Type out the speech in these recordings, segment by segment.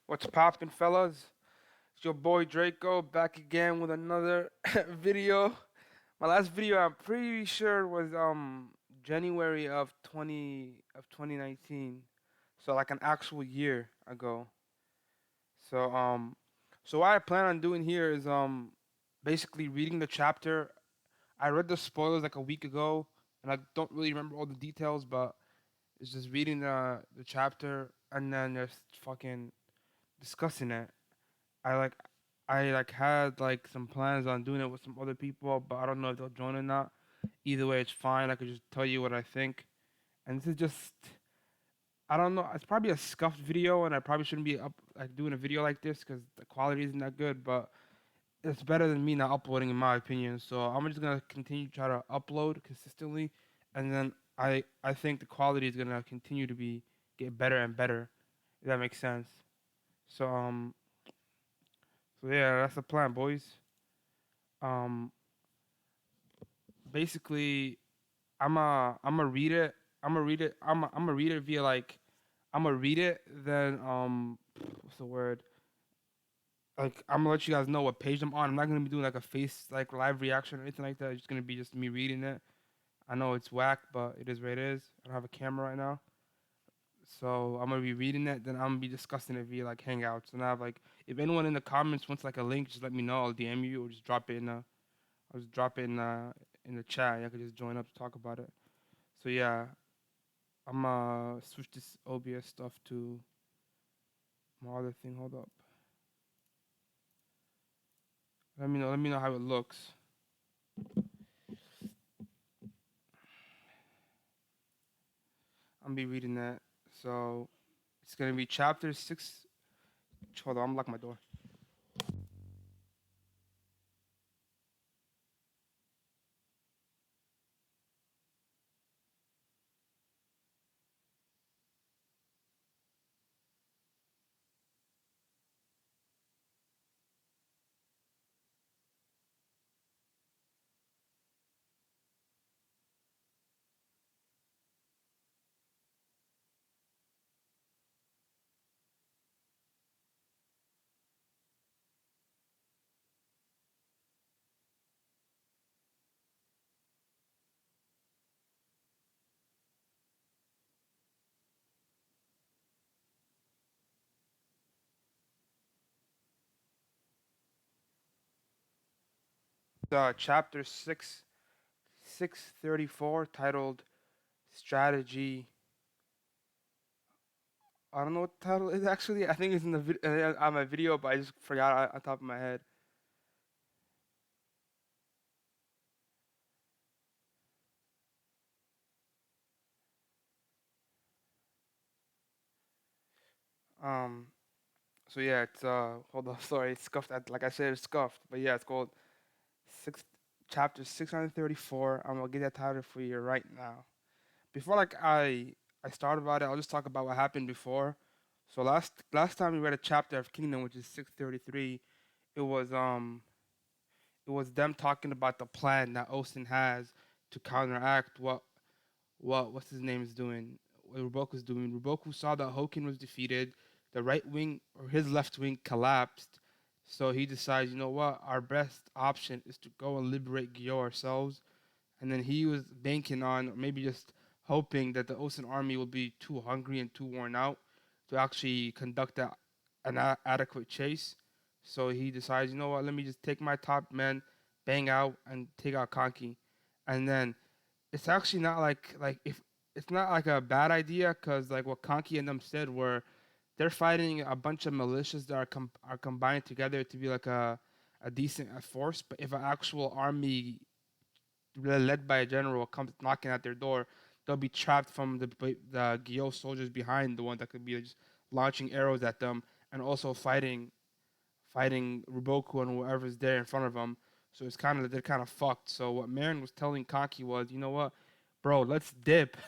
What's poppin', fellas? It's your boy Draco back again with another video. My last video, I'm pretty sure, was January of 2019, so like an actual year ago. So so what I plan on doing here is basically reading the chapter. I read the spoilers like a week ago, and I don't really remember all the details, but it's just reading the chapter and then just fucking discussing it. I like I like had like some plans on doing it with some other people, but I don't know if they'll join or not. Either way, it's fine. I could just tell you what I think. And this is just I don't know. It's probably a scuffed video, and I probably shouldn't be up like doing a video like this because the quality isn't that good. But it's better than me not uploading, in my opinion. So I'm just gonna continue to try to upload consistently, and then I think the quality is gonna continue to be get better and better. If that makes sense. So so yeah, that's the plan, boys. Um, basically I'm gonna read it. I'm gonna read it via like I'm gonna read it. Then what's the word? Like I'm gonna let you guys know what page I'm on. I'm not gonna be doing like a face like live reaction or anything like that. It's just gonna be just me reading it. I know it's whack, but it is what it is. I don't have a camera right now, so I'm gonna be reading it. Then I'm gonna be discussing it via like Hangouts. And I have like if anyone in the comments wants like a link, just let me know. I'll DM you or just drop it in the I'll just drop it in the chat. I could just join up to talk about it. So yeah, I'm switch this OBS stuff to my other thing. Hold up. Let me know how it looks. I'm gonna be reading that. So it's gonna be chapter 6. Hold on, I'm lock my door. Chapter 6, 634, titled Strategy. I don't know what the title is actually. I think it's in the on my video, but I just forgot on top of my head. Um. So yeah, it's hold on, sorry, it's scuffed. Like I said, it's scuffed. But yeah, it's called six chapter 634. I'm gonna get that title for you right now. Before like I start about it, I'll just talk about what happened before. So last time we read a chapter of Kingdom, which is 633, it was um it was them talking about the plan that Osen has to counteract what's his name is doing, what Ruboku's doing. Ruboku saw that Hoken was defeated, the right wing or his left wing collapsed, so he decides, you know what, our best option is to go and liberate Gyo ourselves. And then he was banking on, or maybe just hoping, that the Osen army will be too hungry and too worn out to actually conduct an adequate chase. So he decides, you know what, let me just take my top men, bang out, and take out Kanki. And then it's actually not like if it's not like a bad idea because like what Kanki and them said were they're fighting a bunch of militias that are combined together to be like a decent force. But if an actual army led by a general comes knocking at their door, they'll be trapped from the Gyo soldiers behind, the one that could be just launching arrows at them and also fighting Ruboku and whoever's there in front of them. So it's kind of they're kind of fucked. So what Marin was telling Kanki was, you know what, bro, let's dip.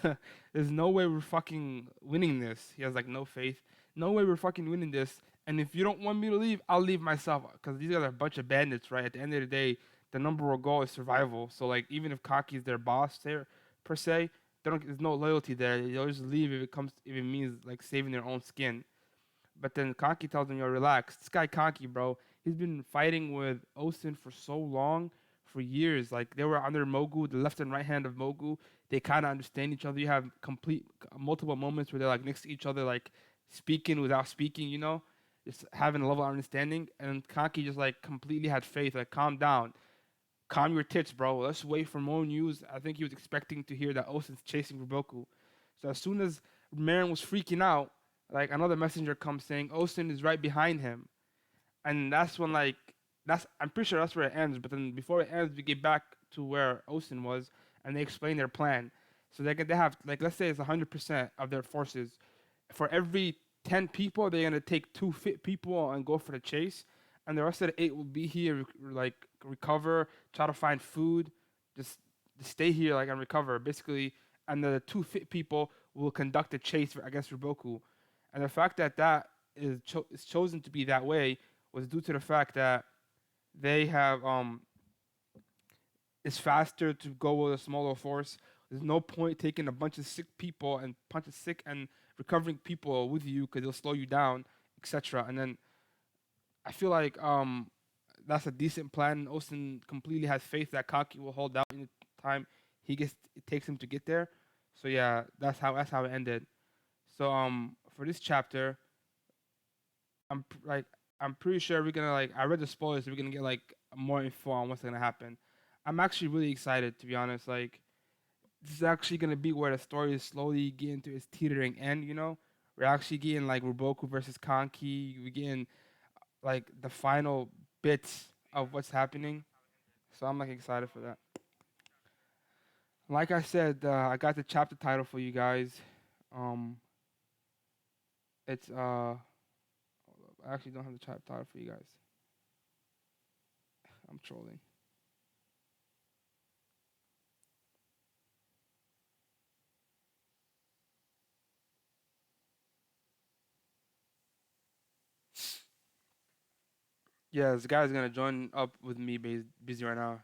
There's no way we're fucking winning this. He has like no faith. No way we're fucking winning this. And if you don't want me to leave, I'll leave myself. Because these guys are a bunch of bandits, right? At the end of the day, the number one goal is survival. So like even if Kanki is their boss there per se, they don't. There's no loyalty there. They'll just leave if it means like saving their own skin. But then Kanki tells him, "Yo, relax. This guy Kanki, bro, he's been fighting with Osen for so long, for years. Like they were under Mogu, the left and right hand of Mogu. They kind of understand each other. You have complete multiple moments where they're like next to each other, like speaking without speaking. Just having a level of understanding. And Kanki just like completely had faith. Like, calm down, calm your tits, bro. Let's wait for more news. I think he was expecting to hear that Osen's chasing Ruboku. So as soon as Marin was freaking out, like another messenger comes saying Osen is right behind him, and that's when like that's I'm pretty sure that's where it ends. But then before it ends, we get back to where Osen was, and they explain their plan. So they have like, let's say it's 100% of their forces. For every 10 people, they're gonna take two fit people and go for the chase, and the rest of the eight will be here, like recover, try to find food, just stay here like and recover basically. And the two fit people will conduct a chase against Ruboku, and the fact that is chosen to be that way was due to the fact that they have it's faster to go with a smaller force. There's no point taking a bunch of sick people and bunch of sick and recovering people with you because they'll slow you down, etc. And then I feel like that's a decent plan. Austin completely has faith that Kaki will hold out in the time it takes him to get there. So yeah, that's how it ended. So for this chapter, like I'm pretty sure we're gonna like I read the spoilers, so we're gonna get like more info on what's gonna happen. I'm actually really excited, to be honest. Like this is actually gonna be where the story is slowly getting to its teetering end. We're actually getting like Ruboku versus Kanki. We're getting like the final bits of what's happening. So I'm like excited for that. Like I said, I got the chapter title for you guys. Um, it's I actually don't have the chapter title for you guys. I'm trolling. Yeah, this guy's gonna join up with me, but he's busy right now.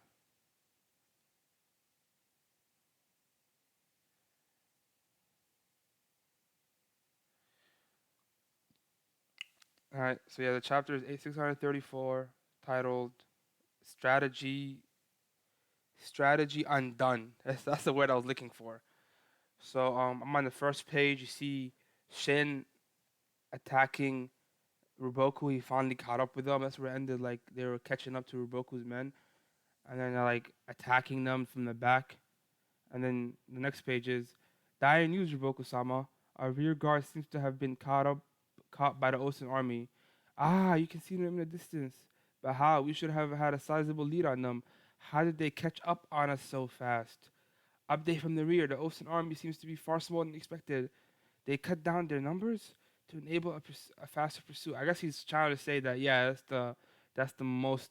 All right, so yeah, the chapter is 634, titled "Strategy Strategy Undone." That's the word I was looking for. So I'm on the first page. You see Shin attacking Ruboku. He finally caught up with them. That's where it ended. Like they were catching up to Ruboku's men, and then they're like attacking them from the back. And then the next page is dire news, Roboku-sama. Our rear guard seems to have been caught by the Ocean army. Ah, you can see them in the distance. But how? We should have had a sizable lead on them. How did they catch up on us so fast? Update from the rear. The Ocean army seems to be far smaller than expected. They cut down their numbers to enable a faster pursuit. I guess he's trying to say that, yeah, that's the most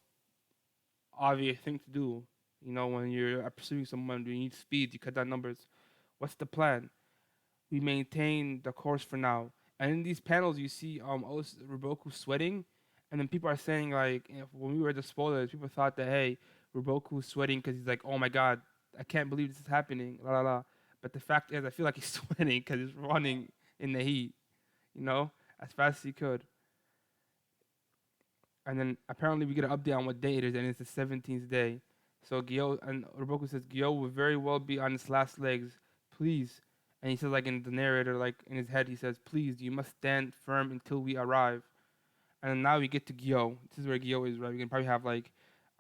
obvious thing to do. When you're pursuing someone, you need speed. You cut down numbers. What's the plan? We maintain the course for now. And in these panels, you see Ruboku sweating, and then people are saying like, when we read the spoilers, people thought that hey, Ruboku's sweating because he's like, oh my god, I can't believe this is happening, la la la. But the fact is, I feel like he's sweating because he's running in the heat, as fast as he could. And then apparently we get an update on what day it is, and it's the 17th day. So Gyo and Roboku says Gyo will very well be on its last legs. Please, and he says like in the narrator, like in his head, he says, "Please, you must stand firm until we arrive." And then now we get to Gyo. This is where Gyo is, right? We can probably have like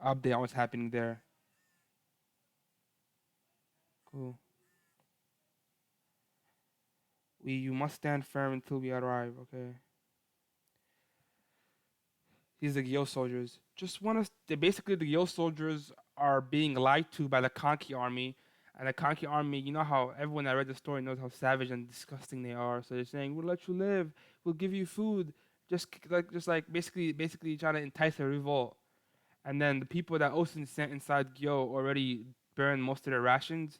update on what's happening there. Cool. You must stand firm until we arrive. Okay. These are the Gyo soldiers. Just want us. Basically, the Gyo soldiers are being lied to by the Kanki army, and the Kanki army. You know how everyone that read the story knows how savage and disgusting they are. So they're saying, "We'll let you live. We'll give you food." Just like basically trying to entice a revolt. And then the people that Osen sent inside Gyo already burned most of their rations.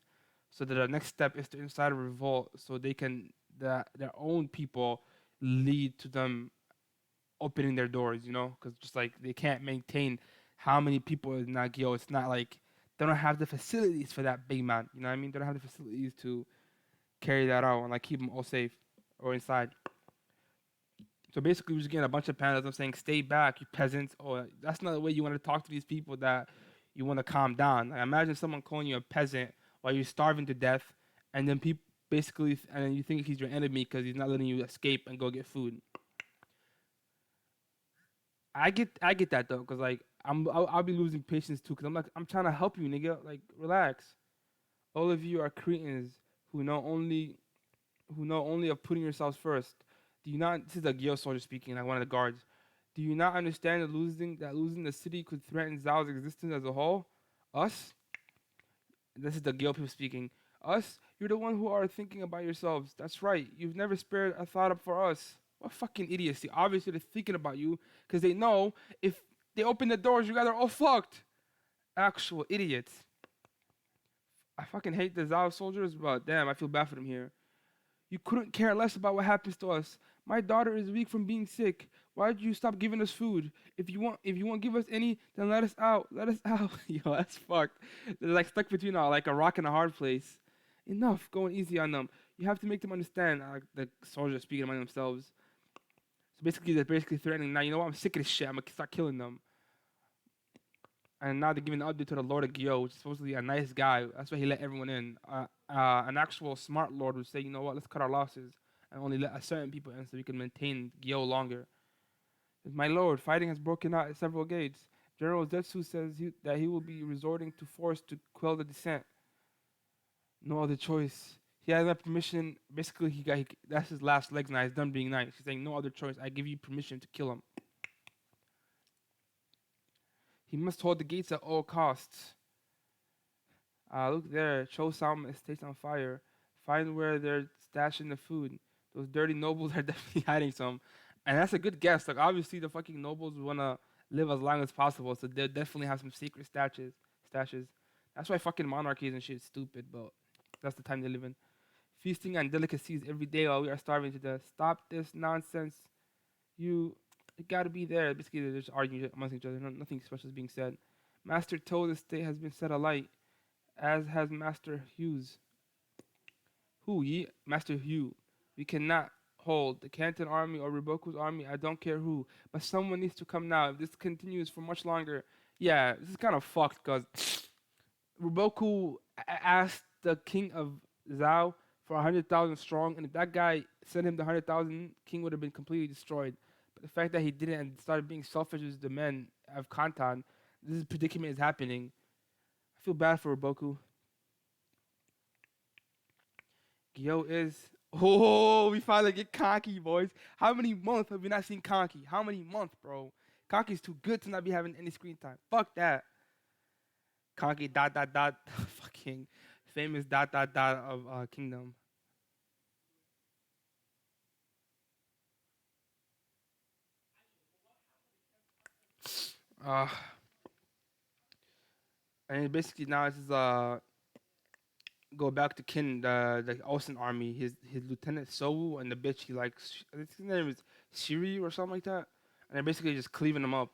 So the next step is to incite a revolt, so they can their own people lead to them opening their doors, because just like they can't maintain how many people in Nagio. It's not like they don't have the facilities for that big man. You know what I mean? They don't have the facilities to carry that out and like keep them all safe or inside. So basically, we're just getting a bunch of pandas. I'm saying, stay back, you peasants. Or that's not the way you want to talk to these people that you want to calm down. Like, imagine someone calling you a peasant while you're starving to death, and then people basically, and then you think he's your enemy because he's not letting you escape and go get food. I get that though, cause like I'll be losing patience too, cause I'm trying to help you, nigga. Like relax. All of you are cretins who know only who know only of putting yourselves first. Do you not? This is a Gyo soldier speaking, like one of the guards. Do you not understand that losing the city could threaten Zhao's existence as a whole? Us? This is the Gyo people speaking. Us? You're the one who are thinking about yourselves. That's right. You've never spared a thought up for us. What fucking idiocy. Obviously, they're thinking about you because they know if they open the doors, you guys are all fucked. Actual idiots. I fucking hate the Zhao soldiers, but damn, I feel bad for them here. You couldn't care less about what happens to us. My daughter is weak from being sick. Why did you stop giving us food? If you won't give us any, then let us out. Let us out. Yo, that's fucked. They're like stuck between like a rock and a hard place. Enough. Going easy on them. You have to make them understand. The soldiers speaking among themselves. So basically, they're basically threatening. Now you know what? I'm sick of this shit. I'm gonna start killing them. And now they're giving an update to the Lord of Gyo, which is supposedly a nice guy. That's why he let everyone in. An actual smart Lord would say, you know what, let's cut our losses and only let a certain people in so we can maintain Gyo longer. My Lord, fighting has broken out at several gates. General Zetsu says that he will be resorting to force to quell the dissent. No other choice. He has that permission. Basically, that's his last legs now. He's done being nice. He's saying, no other choice. I give you permission to kill him. He must hold the gates at all costs. Look there, Cho Salma estate's on fire. Find where they're stashing the food. Those dirty nobles are definitely hiding some. And that's a good guess. Like obviously the fucking nobles wanna live as long as possible, so they'll definitely have some secret stashes. That's why fucking monarchies and shit is stupid, but that's the time they live in. Feasting on delicacies every day while we are starving to death. Stop this nonsense. You it gotta be there. Basically they're just arguing amongst each other. Nothing special is being said. Master Toad estate has been set alight, as has Master Hughes. Who ye? Master Hugh. We cannot hold the Canton army or Riboku's army, I don't care who. But someone needs to come now. If this continues for much longer, yeah, this is kind of fucked because Riboku asked the king of Zhao for 100,000 strong, and if that guy sent him the 100,000, king would have been completely destroyed. But the fact that he didn't and started being selfish with the men of Kantan, this predicament is happening. I feel bad for Riboku. Gyo is. Oh, we finally get Conky, boys. How many months have we not seen Conky? How many months, bro? Conky's too good to not be having any screen time. Fuck that. Conky dot dot dot. Fucking famous dot dot dot of Kingdom. Uh, and basically now it's go back to Kin, the Olsen army. His lieutenant Sowu and the bitch he likes. I think his name is Shiri or something like that. And they're basically just cleaving him up.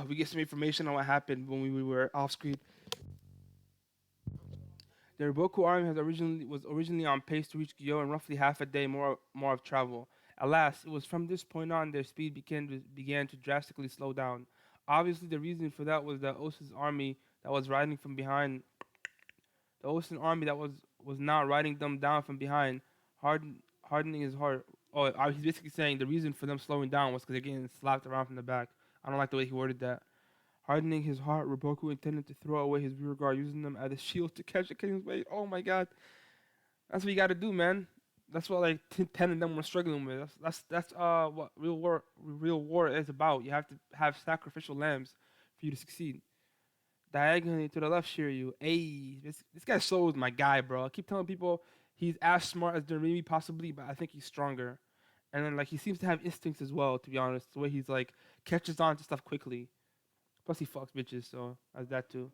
We get some information on what happened when we were off screen. The Roboku army was originally on pace to reach Gyo in roughly half a day more of travel. Alas, it was from this point on their speed began to drastically slow down. Obviously, the reason for that was that Osa's army that was riding from behind, the Osan army that was now riding them down from behind, hardening his heart. Oh, he's basically saying the reason for them slowing down was because they're getting slapped around from the back. I don't like the way he worded that. Hardening his heart, Roboku intended to throw away his rear guard, using them as a shield to catch the king's weight. Oh my god. That's what you gotta do, man. That's what like 10 of them were struggling with. That's what real war is about. You have to have sacrificial lambs for you to succeed. Diagonally to the left, Shiryu. Hey, this guy shows my guy, bro. I keep telling people he's as smart as Doremi possibly, but I think he's stronger. And then like he seems to have instincts as well, to be honest. The way he's like catches on to stuff quickly. Plus he fucks bitches, so as that too.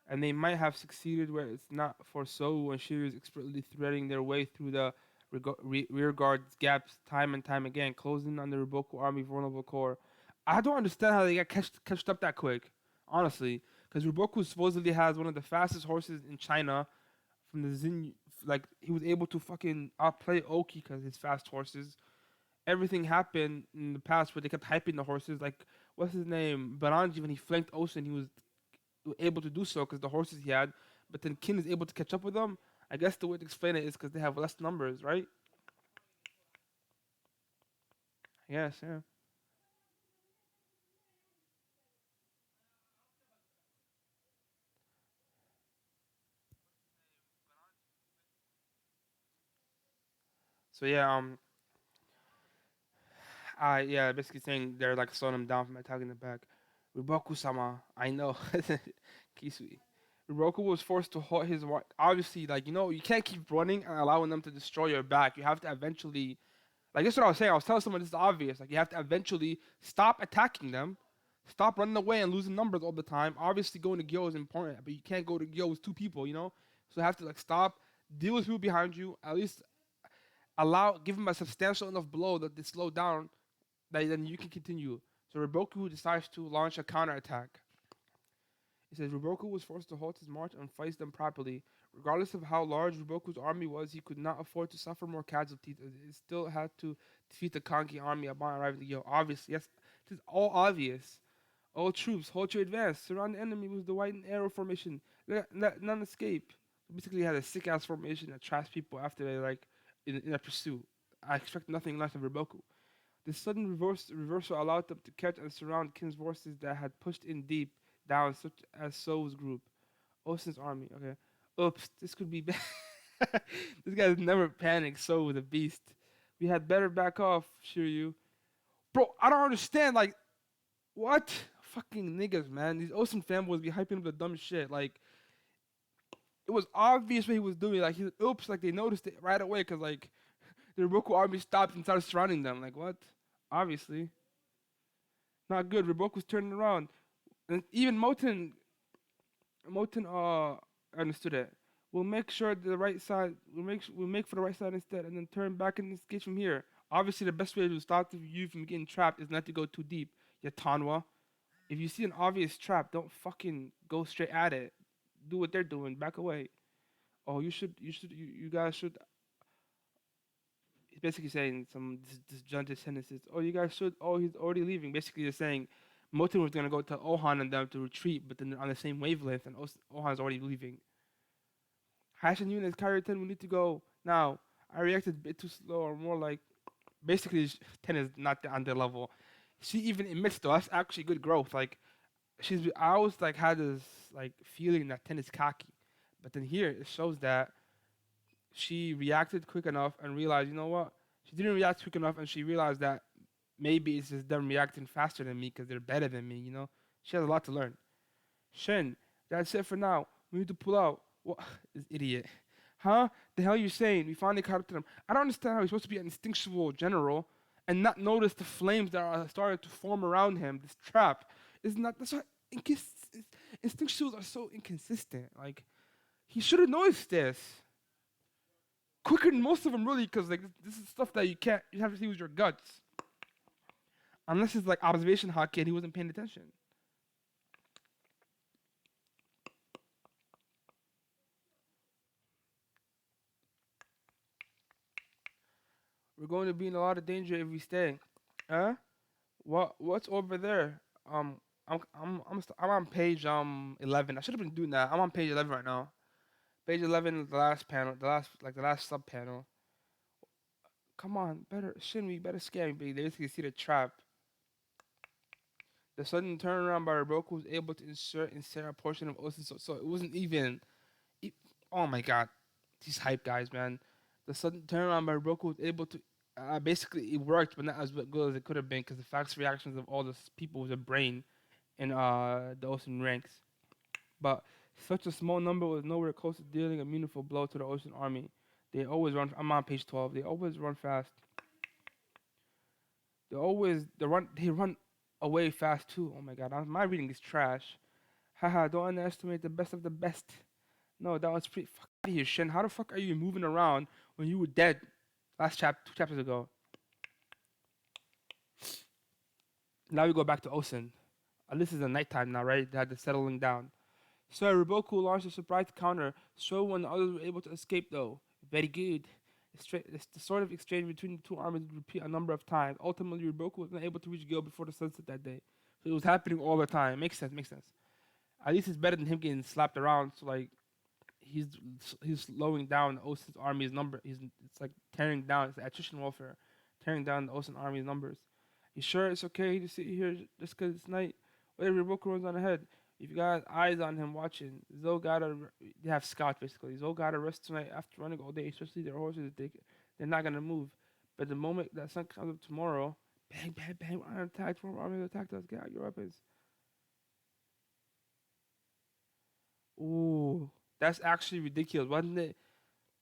And they might have succeeded where it's not for So and shooters expertly threading their way through the rear guard's gaps time and time again, closing on the Roboku army vulnerable core. I don't understand how they got catched up that quick, honestly, because Roboku supposedly has one of the fastest horses in China from the like he was able to fucking outplay Oki because his fast horses. Everything happened in the past where they kept hyping the horses. Like what's his name, Baranji, when he flanked Ocean, he was able to do so because the horses he had. But then Kin is able to catch up with them. I guess the way to explain it is because they have less numbers, right? Yes, yeah. So yeah, yeah, basically saying they're like slowing him down from attacking the back. Riboku-sama, I know. Kisui. Riboku was forced to halt his obviously, like, you can't keep running and allowing them to destroy your back. You have to eventually, like, that's what I was saying. I was telling someone this is obvious. Like, you have to eventually stop attacking them, stop running away and losing numbers all the time. Obviously, going to Gyo is important, but you can't go to Gyo with two people. So you have to, like, stop, deal with people behind you, at least give them a substantial enough blow that they slow down that then you can continue. So Riboku decides to launch a counterattack. It says Riboku was forced to halt his march and face them properly. Regardless of how large Riboku's army was, he could not afford to suffer more casualties. It still had to defeat the Kanki army upon arriving at Yo. Obviously, yes, this is all obvious. All troops, hold your advance. Surround the enemy with the white and arrow formation. Let none escape. Basically, he had a sick ass formation that traps people after they like in a pursuit. I expect nothing less of Riboku. The sudden reversal allowed them to catch and surround Kin's forces that had pushed in deep down, such as So's group. Osin's army. Okay. Oops, this could be bad. This guy's never panicked. So with a beast. We had better back off, Shiryu. Bro, I don't understand. Like, what? Fucking niggas, man. These Osin fanboys be hyping up the dumb shit. Like, it was obvious what he was doing. Like, oops, like they noticed it right away because, like, the Roku army stopped and started surrounding them. Like, what? Obviously. Not good. Riboku's turning around. And even Moten understood it. We'll make sure the right side. We'll make for the right side instead, and then turn back and escape from here. Obviously, the best way to stop you from getting trapped is not to go too deep. Yatanwa. If you see an obvious trap, don't fucking go straight at it. Do what they're doing. Back away. Oh, you guys should. He's basically saying some disjunctive sentences. Oh, you guys should. Oh, he's already leaving. Basically, they're saying Moten was gonna go to Ohan and them to retreat, but then they're on the same wavelength, and Ohan's already leaving. Hash and Yunus, Kyrie 10, we need to go now. I reacted a bit too slow, or more like basically 10 is not on their level. She even admits though that's actually good growth. Like I always like had this like feeling that 10 is cocky, but then here it shows that she reacted quick enough and realized, you know what? She didn't react quick enough, and she realized that maybe it's just them reacting faster than me because they're better than me. She has a lot to learn. Shen, that's it for now. We need to pull out. What? This idiot. Huh? The hell you saying? We finally caught up to them. I don't understand how he's supposed to be an instinctual general and not notice the flames that are starting to form around him. This trap is not. That's why instinctuals are so inconsistent. Like he should have noticed this quicker than most of them, really, because like this is stuff that you can't. You have to see with your guts. Unless it's like observation hockey and he wasn't paying attention. We're going to be in a lot of danger if we stay. Huh? What's over there? I'm on page 11. I should have been doing that. I'm on page 11 right now. Page 11 is the last panel, the last sub panel. Come on, better Shinri, better scare me, but they basically see the trap. The sudden turnaround by Roku was able to insert a portion of Ocean, so it wasn't even. It, oh my god, these hype guys, man. The sudden turnaround by Roku was able to. Basically, it worked, but not as good as it could have been because the facts reactions of all the people with a brain in the Ocean ranks. But such a small number was nowhere close to dealing a meaningful blow to the Ocean army. They always run. I'm on page 12. They always run fast. They run away fast too. Oh my god, my reading is trash. Haha, don't underestimate the best of the best. No, that was pretty fuck out of here, Shin. How the fuck are you moving around when you were dead two chapters ago? Now we go back to Osen. This is the nighttime now, right? They had the settling down. So Riboku launched a surprise counter. So when the others were able to escape, though, Very good. The sort of exchange between the two armies would repeat a number of times. Ultimately, Roboku was not able to reach Gyo before the sunset that day. So it was happening all the time. Makes sense, makes sense. At least it's better than him getting slapped around. So like he's he's slowing down Osin's army's number. It's like tearing down. It's attrition warfare, tearing down the Osin army's numbers. You sure it's okay to sit here just because it's night? Whatever Roboku runs on ahead. If you got eyes on him watching, Zo gotta they have scouts basically. Zo gotta rest tonight after running all day, especially their horses. They're not gonna move. But the moment that sun comes up tomorrow, bang bang bang, we're on attack. Tomorrow army attacked us. Get out your weapons. Ooh, that's actually ridiculous, wasn't it?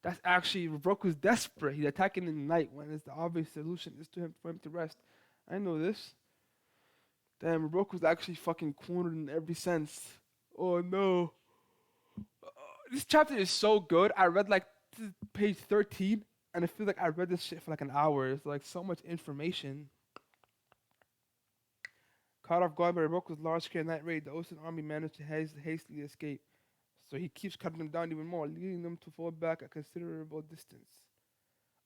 That's actually Roku's desperate. He's attacking in the night when it's the obvious solution is to him for him to rest. I know this. Damn, Roku's actually fucking cornered in every sense. Oh no. This chapter is so good. I read like page 13 and I feel like I read this shit for like an hour. It's like so much information. Caught off guard by Roku's large scale night raid, the Ocean army managed to hastily escape. So he keeps cutting them down even more, leading them to fall back a considerable distance.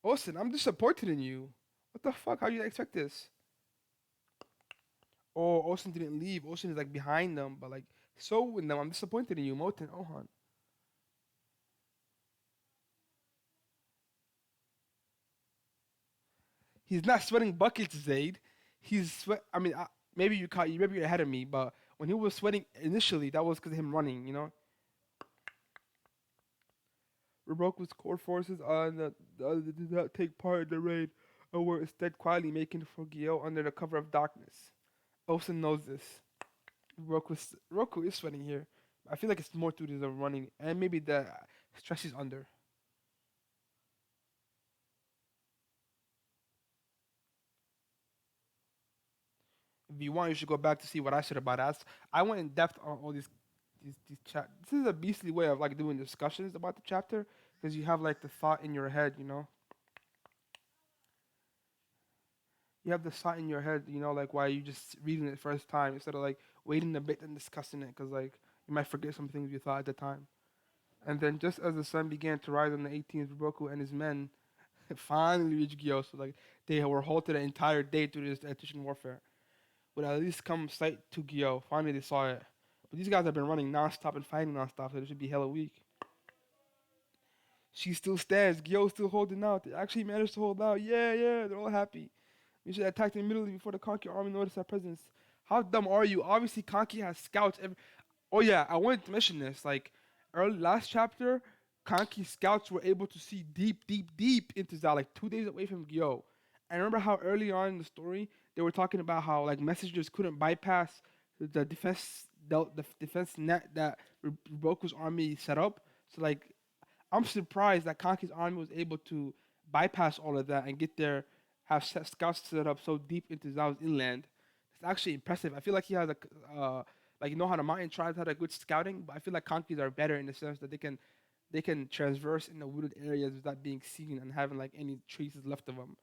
Ocean, I'm disappointed in you. What the fuck? How you expect this? Oh, Ocean didn't leave. Ocean is like behind them, but like so with them. I'm disappointed in you, Moten Ohan. He's not sweating buckets, Zaid. He's sweat. I mean, maybe you caught you. Maybe you're ahead of me, but when he was sweating initially, that was because of him running. You know, Roboku's core forces on the other did not take part in the raid, and were instead quietly making for Gyo under the cover of darkness. Osen knows this. Roku is sweating here. I feel like it's more to the running, and maybe the stress is under. If you want, you should go back to see what I said about that. I went in depth on all these chat. This is a beastly way of like doing discussions about the chapter because you have like the thought in your head, you know. You have the thought in your head, you know, like why you just reading it first time instead of like waiting a bit and discussing it because like you might forget some things you thought at the time. And then just as the sun began to rise on the 18th, Roku and his men finally reached Gyo. So like they were halted the entire day through this attrition warfare. Would at least come sight to Gyo. Finally, they saw it. But these guys have been running nonstop and fighting nonstop, so they should be hella weak. She still stands. Gyo's still holding out. They actually managed to hold out. Yeah, yeah, they're all happy. We should attack them immediately before the Conky army noticed our presence. How dumb are you? Obviously, Conky has scouts. Oh yeah, I wanted to mention this. Like early last chapter, Conky scouts were able to see deep, deep, deep into Zal, like 2 days away from Gyo. I remember how early on in the story they were talking about how like messengers couldn't bypass the defense net that Roku's army set up. So like I'm surprised that Kanki's army was able to bypass all of that and get there, have scouts set up so deep into Zhao's inland. It's actually impressive. I feel like he has like you know how the mountain tribes had a good scouting, but I feel like Kankis are better in the sense that they can transverse in the wooded areas without being seen and having like any traces left of them.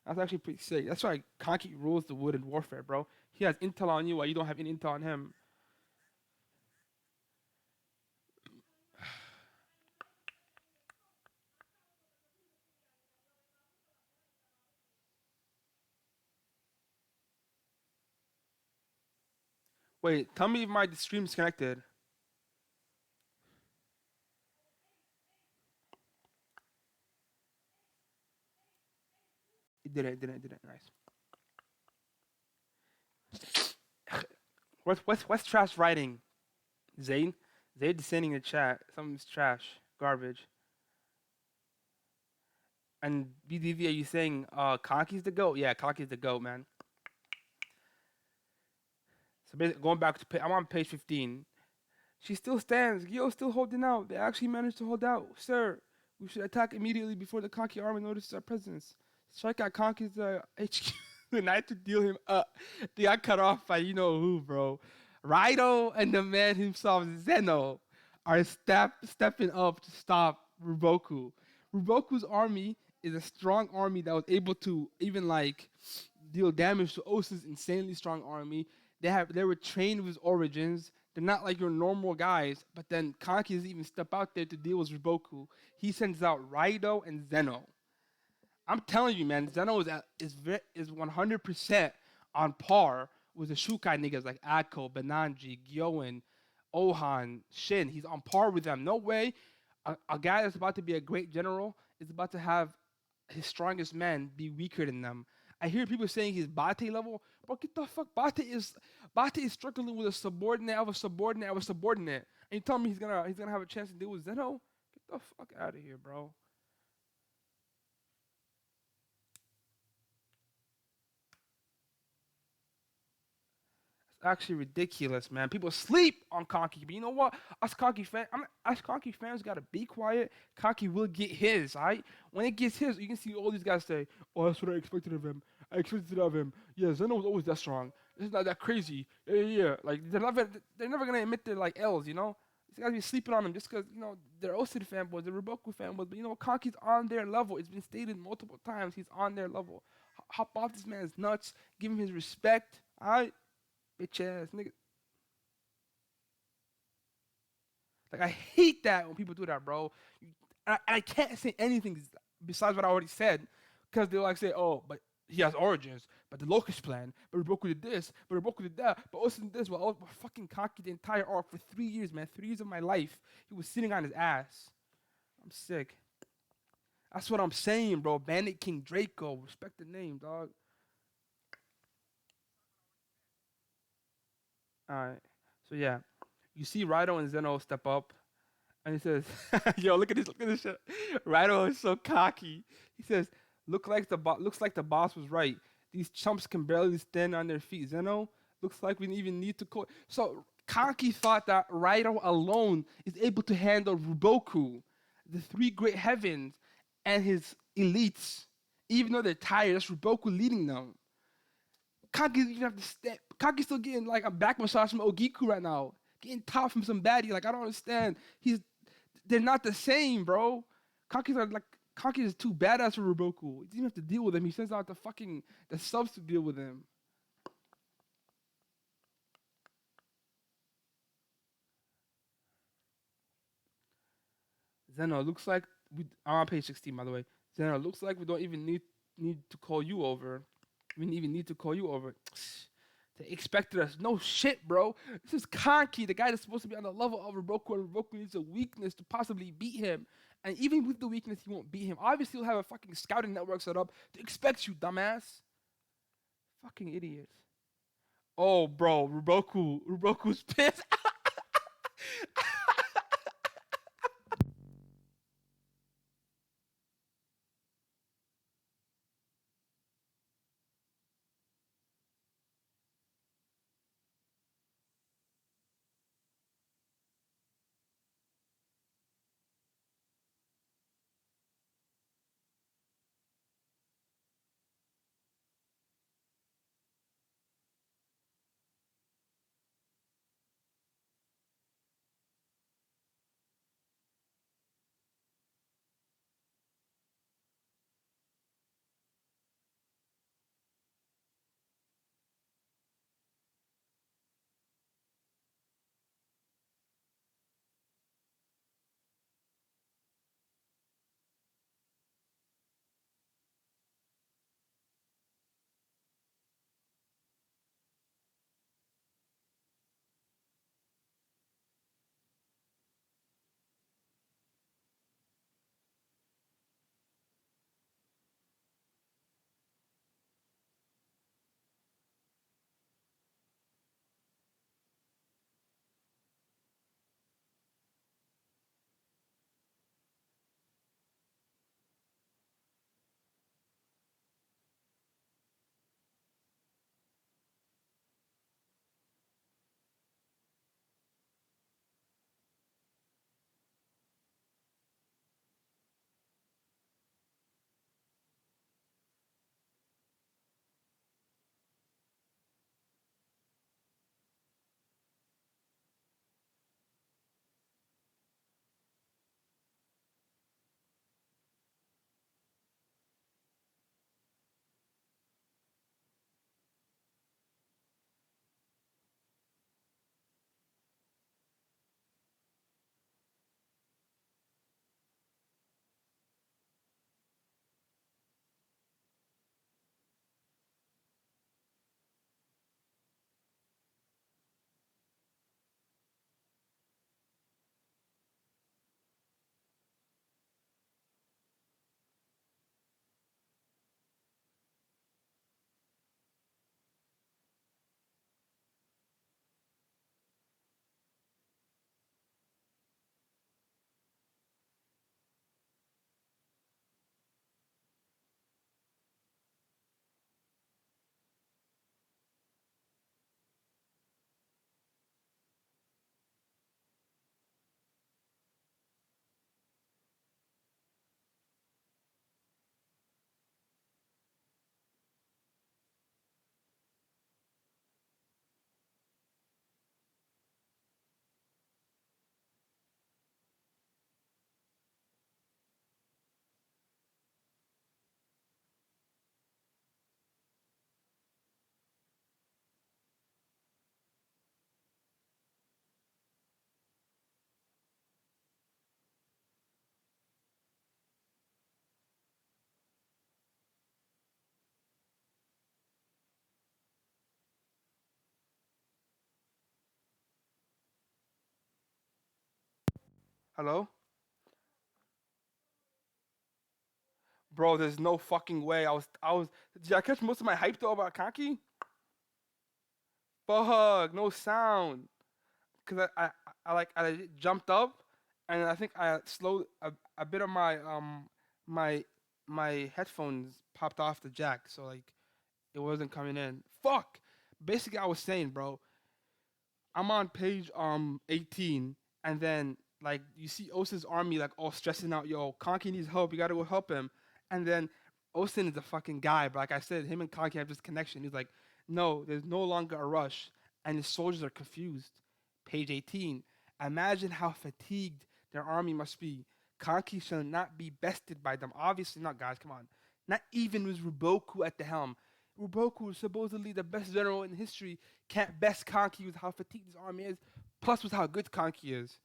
That's actually pretty sick. That's why Kanki rules the wooded warfare, bro. He has intel on you while you don't have any intel on him. Wait, tell me if my stream's connected. It didn't. Nice. What's trash writing? Zane? Zane descending the chat. Something's trash. Garbage. And BDV, are you saying Kanki's the GOAT? Yeah, Kanki's the GOAT, man. So basically, going back to I'm on page 15. She still stands. Gyo's still holding out. They actually managed to hold out. Sir, we should attack immediately before the Kanki army notices our presence. Strike out Kanki's HQ tonight to deal him up. They got cut off by you know who, bro. Raido and the man himself, Zeno, are stepping up to stop Ruboku. Ruboku's army is a strong army that was able to even like deal damage to Osa's insanely strong army. They were trained with origins. They're not like your normal guys. But then Kanki doesn't even step out there to deal with Riboku. He sends out Raido and Zeno. I'm telling you, man, Zeno is 100% on par with the Shukai niggas like Akko, Benanji, Gyoen, Ohan, Shin. He's on par with them. No way a guy that's about to be a great general is about to have his strongest men be weaker than them. I hear people saying he's Bate level, but get the fuck Bate is struggling with a subordinate of a subordinate of a subordinate. And you tell me he's gonna have a chance to deal with Zeno? Get the fuck out of here, bro. Actually ridiculous, man. People sleep on Conky, but you know what? Us Conky fans gotta be quiet. Conky will get his, alright? When it gets his, you can see all these guys say, "Oh, that's what I expected of him. I expected it of him. Yeah, Zeno was always that strong. It's not that crazy. Yeah, yeah, yeah." Like they're never gonna admit their like L's, you know? These guys be sleeping on him just because they're Osid fanboys, they're Riboku fanboys, but Conky's on their level. It's been stated multiple times. He's on their level. Hop off this man's nuts. Give him his respect, alright? Bitch ass nigga. Like I hate that when people do that, bro. I can't say anything besides what I already said, because they'll like say, "Oh, but he has origins, but the locust plan, but Riboku did this, but Riboku did that, but also did this." Well, fucking cocky the entire arc for 3 years, man. 3 years of my life, he was sitting on his ass. I'm sick. That's what I'm saying, bro. Bandit King Draco, respect the name, dog. All right. So yeah, you see Raido and Zeno step up. And he says, "Yo, look at this shit." Rhino is so cocky. He says, looks like the boss was right. These chumps can barely stand on their feet. Zeno, looks like we didn't even need to call." So Kanki thought that Rhino alone is able to handle Ruboku, the three great heavens, and his elites. Even though they're tired, that's Ruboku leading them. Kanki even have to step. Kanki's still getting like a back massage from Ogiku right now. Getting top from some baddie. Like I don't understand. They're not the same, bro. Kaki is too badass for Ruboku. He doesn't even have to deal with him. He sends out the subs to deal with him. Zeno looks like I'm on page 16, by the way. Zeno looks like we don't even need to call you over. We didn't even need to call you over. They expected us. No shit, bro. This is Kanki, the guy that's supposed to be on the level of Riboku, and Riboku needs a weakness to possibly beat him. And even with the weakness, he won't beat him. Obviously, he'll have a fucking scouting network set up to expect you, dumbass. Fucking idiot. Oh, bro, Riboku's pissed. Hello, bro. There's no fucking way. I was. Did I catch most of my hype though about Kanki? Fuck, no sound. Cause I jumped up, and I think I slowed a bit of my my headphones popped off the jack, so like it wasn't coming in. Fuck. Basically, I was saying, bro, I'm on page 18, and then like you see Osin's army like all stressing out, yo, Conky needs help, you gotta go help him. And then Osin is a fucking guy, but like I said, him and Conky have this connection. He's like, no, there's no longer a rush, and his soldiers are confused. Page 18. Imagine how fatigued their army must be. Conky shall not be bested by them. Obviously not, guys. Come on. Not even with Ruboku at the helm. Ruboku is supposedly the best general in history, can't best Kanki with how fatigued his army is, plus with how good Kanki is.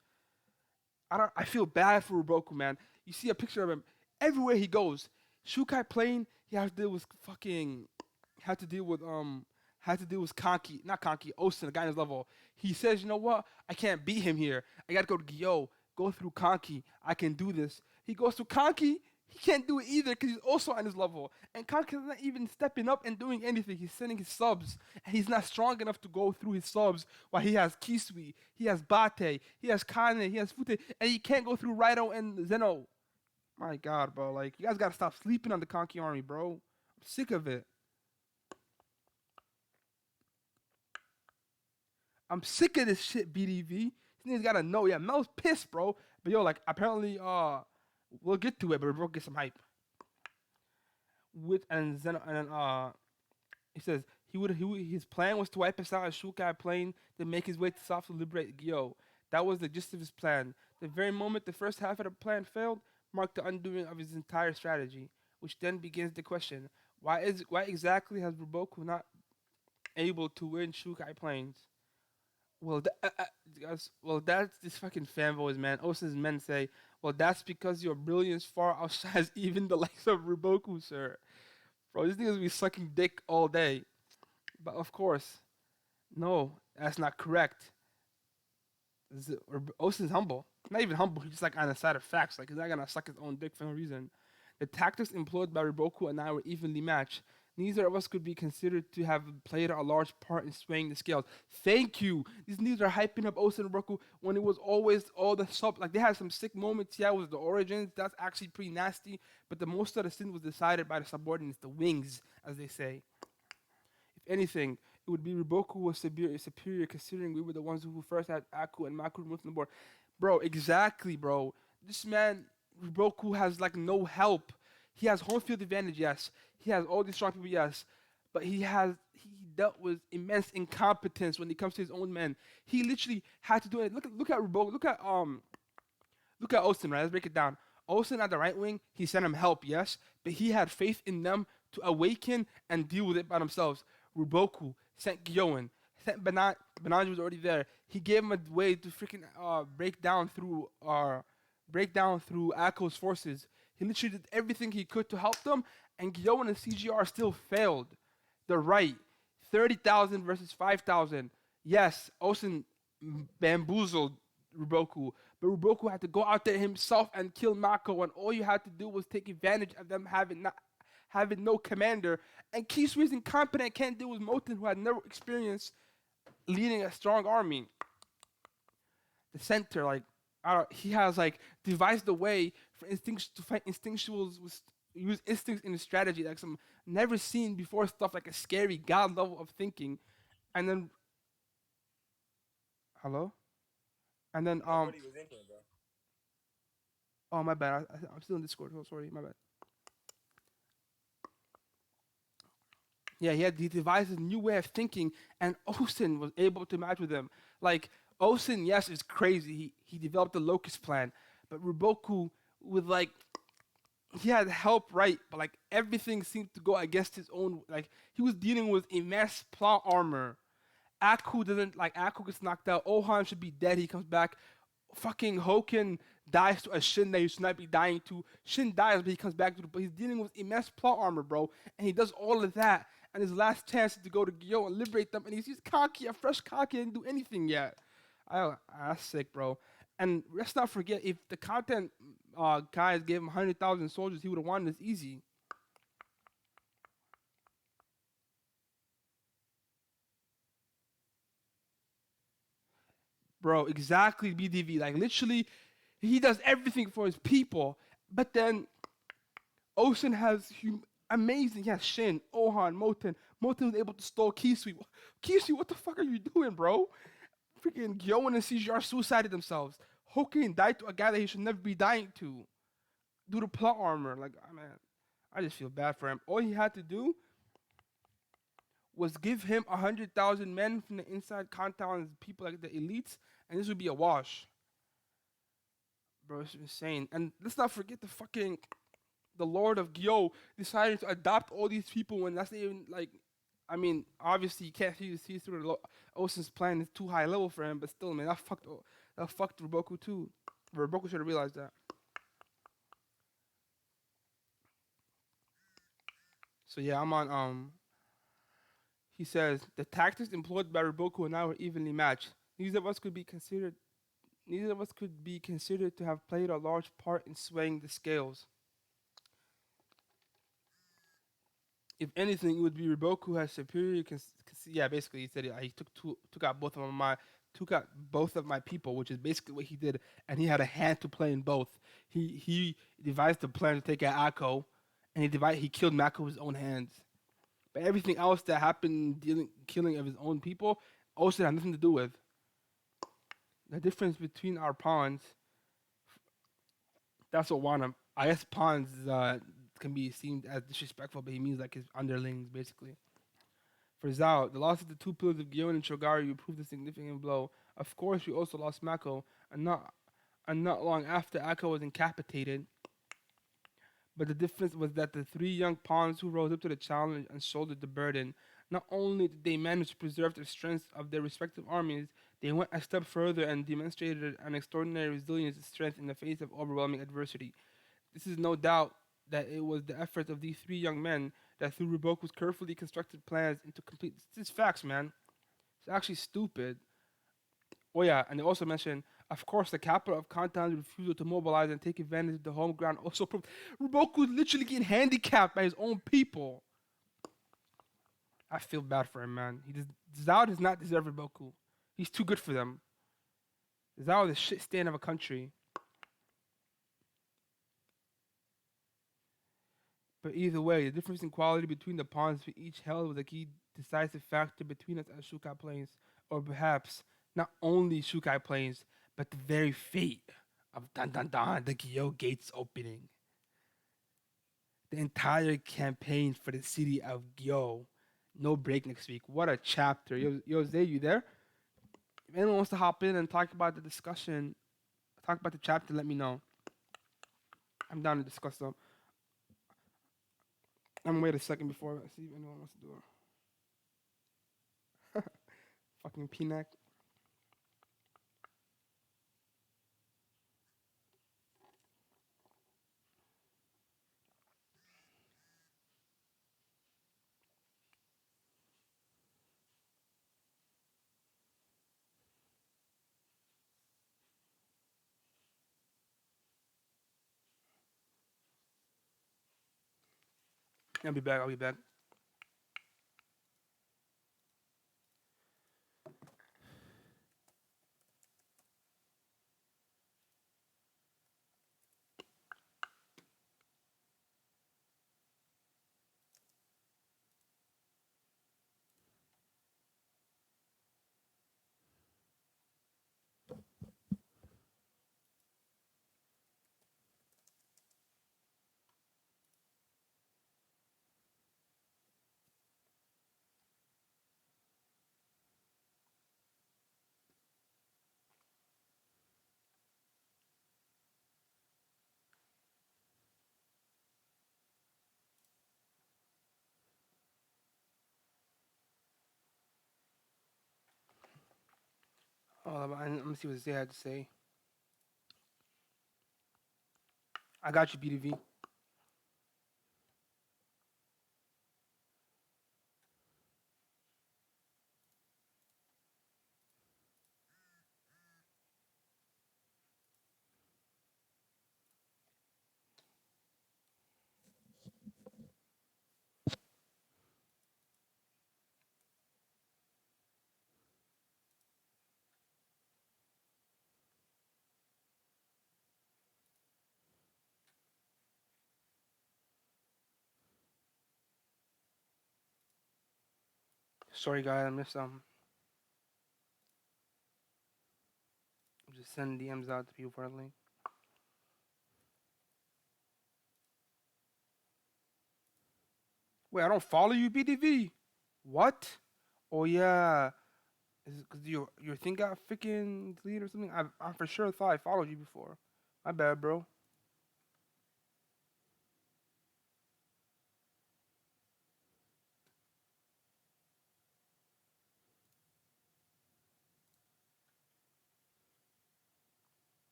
I feel bad for Ruboku, man. You see a picture of him everywhere he goes. Shukai Plain, he has to deal with fucking had to deal with had to deal with Kanki, not Kanki, Osen, the guy in his level. He says, you know what? I can't beat him here. I gotta go to Gyo, go through Kanki. I can do this. He goes to Kanki, he can't do it either because he's also on his level. And Kanki's not even stepping up and doing anything. He's sending his subs. And he's not strong enough to go through his subs while he has Kisui, he has Bate, he has Kane, he has Fute, and he can't go through Raito and Zeno. My God, bro. Like, you guys gotta stop sleeping on the Kanki army, bro. I'm sick of it. I'm sick of this shit, BDV. These niggas gotta know. Yeah, Mel's pissed, bro. But yo, like, apparently, we'll get to it, but we'll get some hype. With and then he says his plan was to wipe us out at Shukai Plain, then make his way to South to liberate Gyo. That was the gist of his plan. The very moment the first half of the plan failed marked the undoing of his entire strategy, which then begins the question: why exactly has Ruboku not able to win Shukai Plains? Well, guys, well, that's this fucking fanboys, man. Osa's men say, well, that's because your brilliance far outshines even the likes of Ruboku, sir. Bro, these niggas be sucking dick all day. But of course, no, that's not correct. Osin's humble. Not even humble, he's just like on the side of facts. Like, he's not gonna suck his own dick for no reason. The tactics employed by Riboku and I were evenly matched. Neither of us could be considered to have played a large part in swaying the scales. Thank you. These niggas are hyping up Osin and Riboku when it was always all the sub. Like, they had some sick moments. Yeah, it was the origins. That's actually pretty nasty. But the most of the sin was decided by the subordinates, the wings, as they say. If anything, it would be Riboku was superior considering we were the ones who first had Aku and Maku removed from the board. Bro, exactly, bro. This man, Riboku, has like no help. He has home field advantage, yes. He has all these strong people, yes. But he dealt with immense incompetence when it comes to his own men. He literally had to do it. Look at Riboku. Look at Osin, right? Let's break it down. Osin at the right wing, he sent him help, yes, but he had faith in them to awaken and deal with it by themselves. Ruboku sent Gyoen, sent Benanji was already there. He gave him a way to freaking break down through Akko's forces. He literally did everything he could to help them, and Gyoen and CGR still failed. They're right. 30,000 versus 5,000. Yes, Osin bamboozled Ruboku, but Ruboku had to go out there himself and kill Mako, and all you had to do was take advantage of them having no commander. And Kisui is incompetent, can't deal with Moten, who had no experience leading a strong army. The center, like, he has like devised a way for instincts to fight instinctuals with use instincts in his strategy, like some never seen before stuff, like a scary god level of thinking. And then, hello, and then Nobody was in here, bro. oh my bad, I'm still in Discord. Oh, sorry, my bad. Yeah, he devised a new way of thinking, and Osin was able to match with him. Like, Osin, yes, is crazy. He developed the locust plan, but Ruboku with like he had help, right? But like everything seemed to go against his own. Like, he was dealing with immense plot armor. Aku gets knocked out. Ohan should be dead. He comes back. Fucking Hoken dies to a Shin that he should not be dying to. Shin dies, but he comes back to. But he's dealing with immense plot armor, bro, and he does all of that. And his last chance is to go to Gyo and liberate them, and he's cocky, a fresh cocky, and didn't do anything yet. That's sick, bro. And let's not forget, if the content guys gave him 100,000 soldiers, he would have won this easy. Bro, exactly, BDV. Like, literally, he does everything for his people. But then Ocean has amazing. He has Shin, Ohan, Moten. Moten was able to stall Kisui. Kisui, what the fuck are you doing, bro? Freaking Gyoen and CGR suicided themselves. Hokin died to a guy that he should never be dying to due to plot armor. Like, oh, man, I just feel bad for him. All he had to do was give him 100,000 men from the inside Kantan people like the elites, and this would be a wash. Bro, it's insane. And let's not forget the Lord of Gyo decided to adopt all these people when that's not even like. I mean, obviously you can't see through Ocean's plan is too high level for him, but still, man, that fucked Roboku too. Roboku should have realized that. So yeah, I'm on. He says the tactics employed by Roboku and I were evenly matched. Neither of us could be considered. Neither of us could be considered to have played a large part in swaying the scales. If anything, it would be Ribok who has superior. Yeah, basically, he said he took out both of my people, which is basically what he did, and he had a hand to play in both. He devised a plan to take out Akko, and he killed Mako with his own hands. But everything else that happened, killing of his own people, also had nothing to do with. The difference between our pawns, that's what Wana. I guess pawns can be seen as disrespectful, but he means like his underlings, basically. For Zhao, the loss of the two pillars of Gyeon and Chogaru proved a significant blow. Of course, we also lost Mako, and not long after Akko was incapacitated. But the difference was that the three young pawns who rose up to the challenge and shouldered the burden, not only did they manage to preserve the strength of their respective armies, they went a step further and demonstrated an extraordinary resilience and strength in the face of overwhelming adversity. This is no doubt that it was the efforts of these three young men that threw Riboku's carefully constructed plans into complete. This is facts, man. It's actually stupid. Oh yeah, and they also mentioned, of course, the capital of Kantan's refusal to mobilize and take advantage of the home ground also proved Riboku literally getting handicapped by his own people. I feel bad for him, man. Zao does not deserve Riboku. He's too good for them. Zao is a shit stand of a country. But either way, the difference in quality between the pawns we each held was a key decisive factor between us as Shukai Plains, or perhaps not only Shukai Plains, but the very fate of Dun Dun Dun, the Gyo Gates opening. The entire campaign for the city of Gyo. No break next week. What a chapter. Yo Zay, you there? If anyone wants to hop in and talk about the discussion, talk about the chapter, let me know. I'm down to discuss them. I'm gonna wait a second before I see if anyone wants to do it. Fucking P-neck. I'll be back. I'll be back. Let me see what Zay had to say. I got you, BDV. Sorry, guys, I missed just sending DMs out to people for a link. Wait, I don't follow you, BDV. What? Oh yeah, is it because your thing got freaking deleted or something? I for sure thought I followed you before. My bad, bro.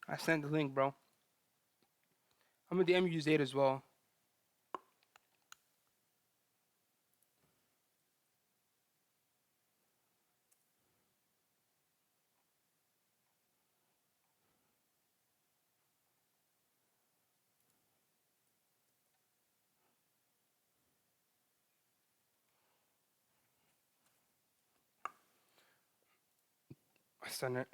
I sent the link, bro. I'm gonna DM you Zayt as well. I sent it.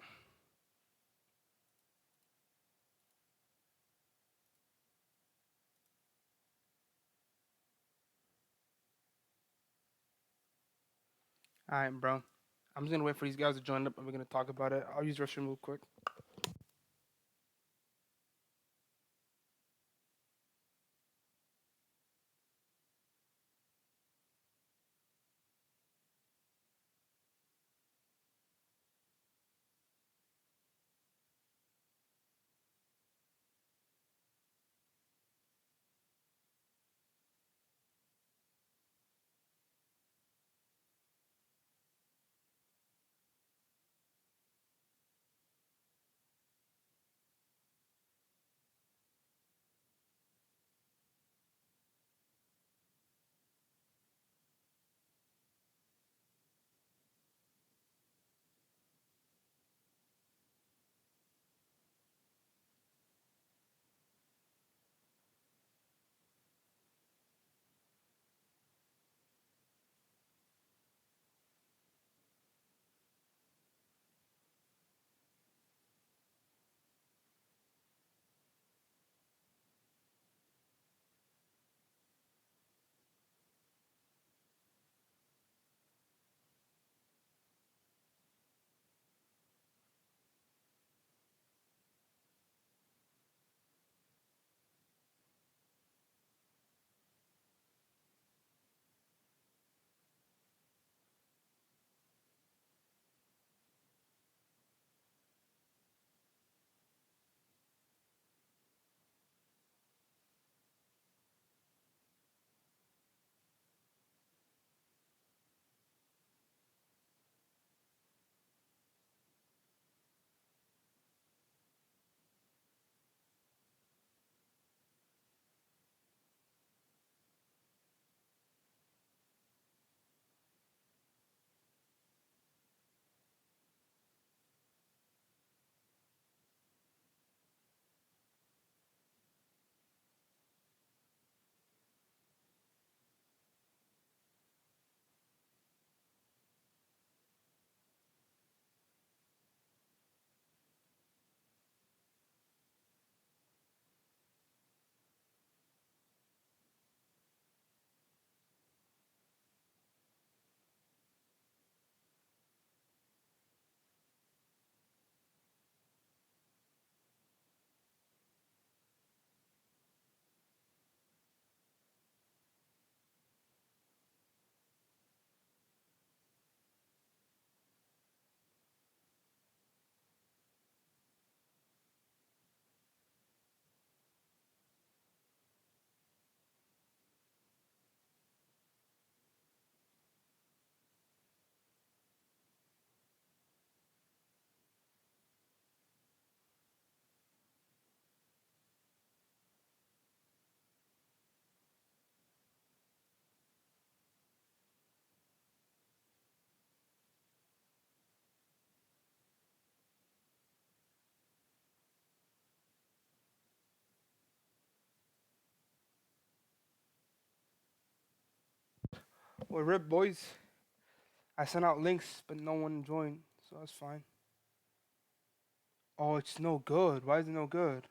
All right, bro. I'm just gonna wait for these guys to join up and we're gonna talk about it. I'll use restroom real quick. Well, rip boys. I sent out links, but no one joined, so that's fine. Oh, it's no good. Why is it no good?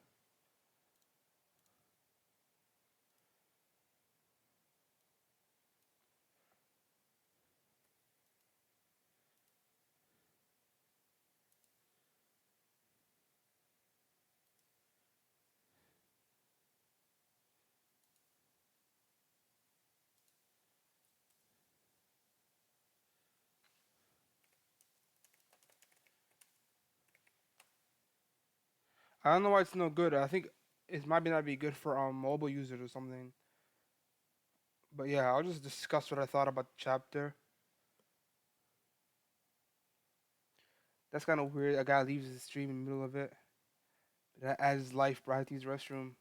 I don't know why it's no good. I think it might not be good for mobile users or something. But yeah, I'll just discuss what I thought about the chapter. That's kind of weird. A guy leaves his stream in the middle of it. That adds his life, bro. I have to use the restroom.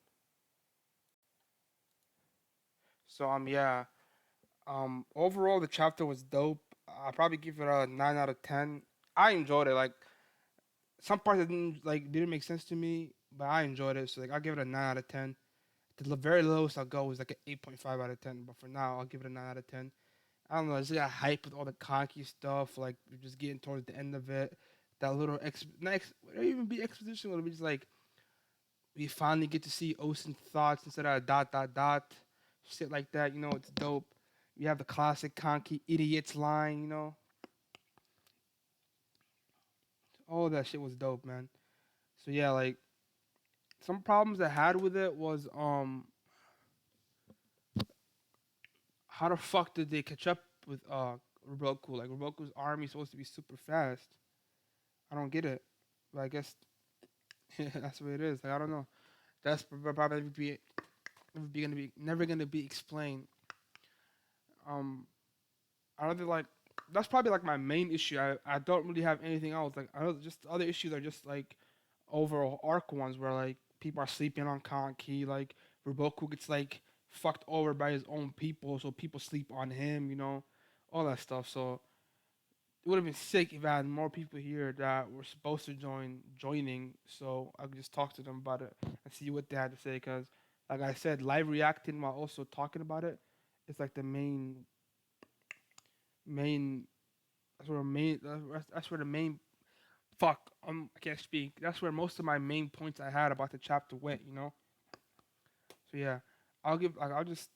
So yeah. Overall the chapter was dope. I probably give it a 9 out of 10. I enjoyed it. Like some parts that didn't make sense to me, but I enjoyed it. So like I'll give it a 9 out of 10. The very lowest I'll go is like an 8.5 out of 10. But for now, I'll give it a 9 out of 10. I don't know. I just got hype with all the conky stuff. Like we're just getting towards the end of it. That little next, would it even be exposition? Would it be just like we finally get to see Ocean's thoughts instead of dot dot dot, shit like that. You know, it's dope. We have the classic conky idiots line. You know, all that shit was dope, man. So yeah, like some problems I had with it was how the fuck did they catch up with Roku? Like Roku's army is supposed to be super fast. I don't get it. But I guess that's the way it is. Like I don't know. That's probably never gonna be explained. Um, I don't think like that's probably like my main issue. I don't really have anything else. Like I don't, just other issues are just like overall arc ones where like people are sleeping on Kanki. Like Roboku gets like fucked over by his own people, so people sleep on him. You know, all that stuff. So it would have been sick if I had more people here that were supposed to joining, so I could just talk to them about it and see what they had to say. Because, like I said, live reacting while also talking about it is like the main. That's where the main. Fuck, I can't speak. That's where most of my main points I had about the chapter went. You know. So yeah, I'll just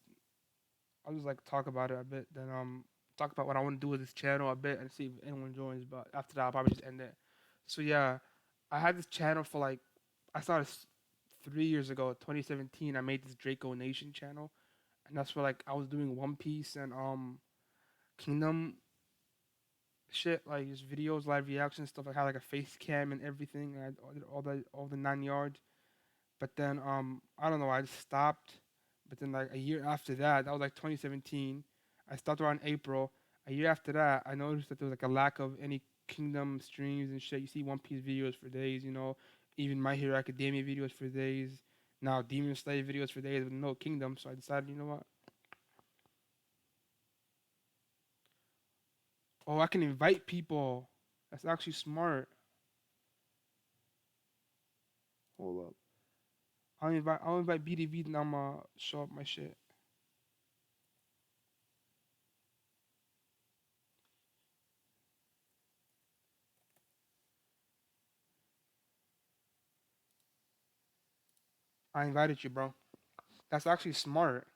like talk about it a bit. Then talk about what I want to do with this channel a bit and see if anyone joins. But after that, I'll probably just end it. So yeah, I had this channel for like I started 3 years ago, 2017. I made this Draco Nation channel, and that's where like I was doing One Piece and Kingdom shit, like just videos, live reactions, stuff. I had like a face cam and everything. I had all the 9 yards. But then I don't know, I just stopped. But then like a year after that, that was like 2017. I stopped around April. A year after that, I noticed that there was like a lack of any Kingdom streams and shit. You see One Piece videos for days, you know, even My Hero Academia videos for days. Now Demon Slayer videos for days with no Kingdom. So I decided, you know what? Oh, I can invite people. That's actually smart. Hold up. I'll invite BDV and I'ma show up my shit. I invited you, bro. That's actually smart.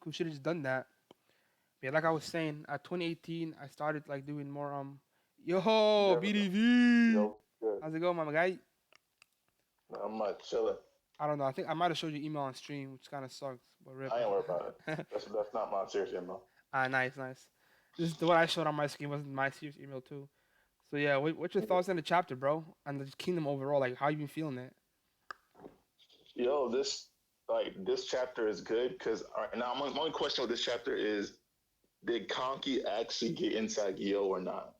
We should have just done that. Yeah, like I was saying, at 2018, I started like doing more. Yo, Never know. BDV. Yo, good. How's it going, my guy? I'm not chilling. I don't know. I think I might have showed you email on stream, which kind of sucks. But rip. I ain't worried about it. That's not my serious email. Nice, nice. This is the what I showed on my screen wasn't my serious email too. So yeah, what's your thoughts on the chapter, bro? And the kingdom overall, like how you been feeling it? Yo, this chapter is good because all right now my only question with this chapter is did Conky actually get inside Gyo or not?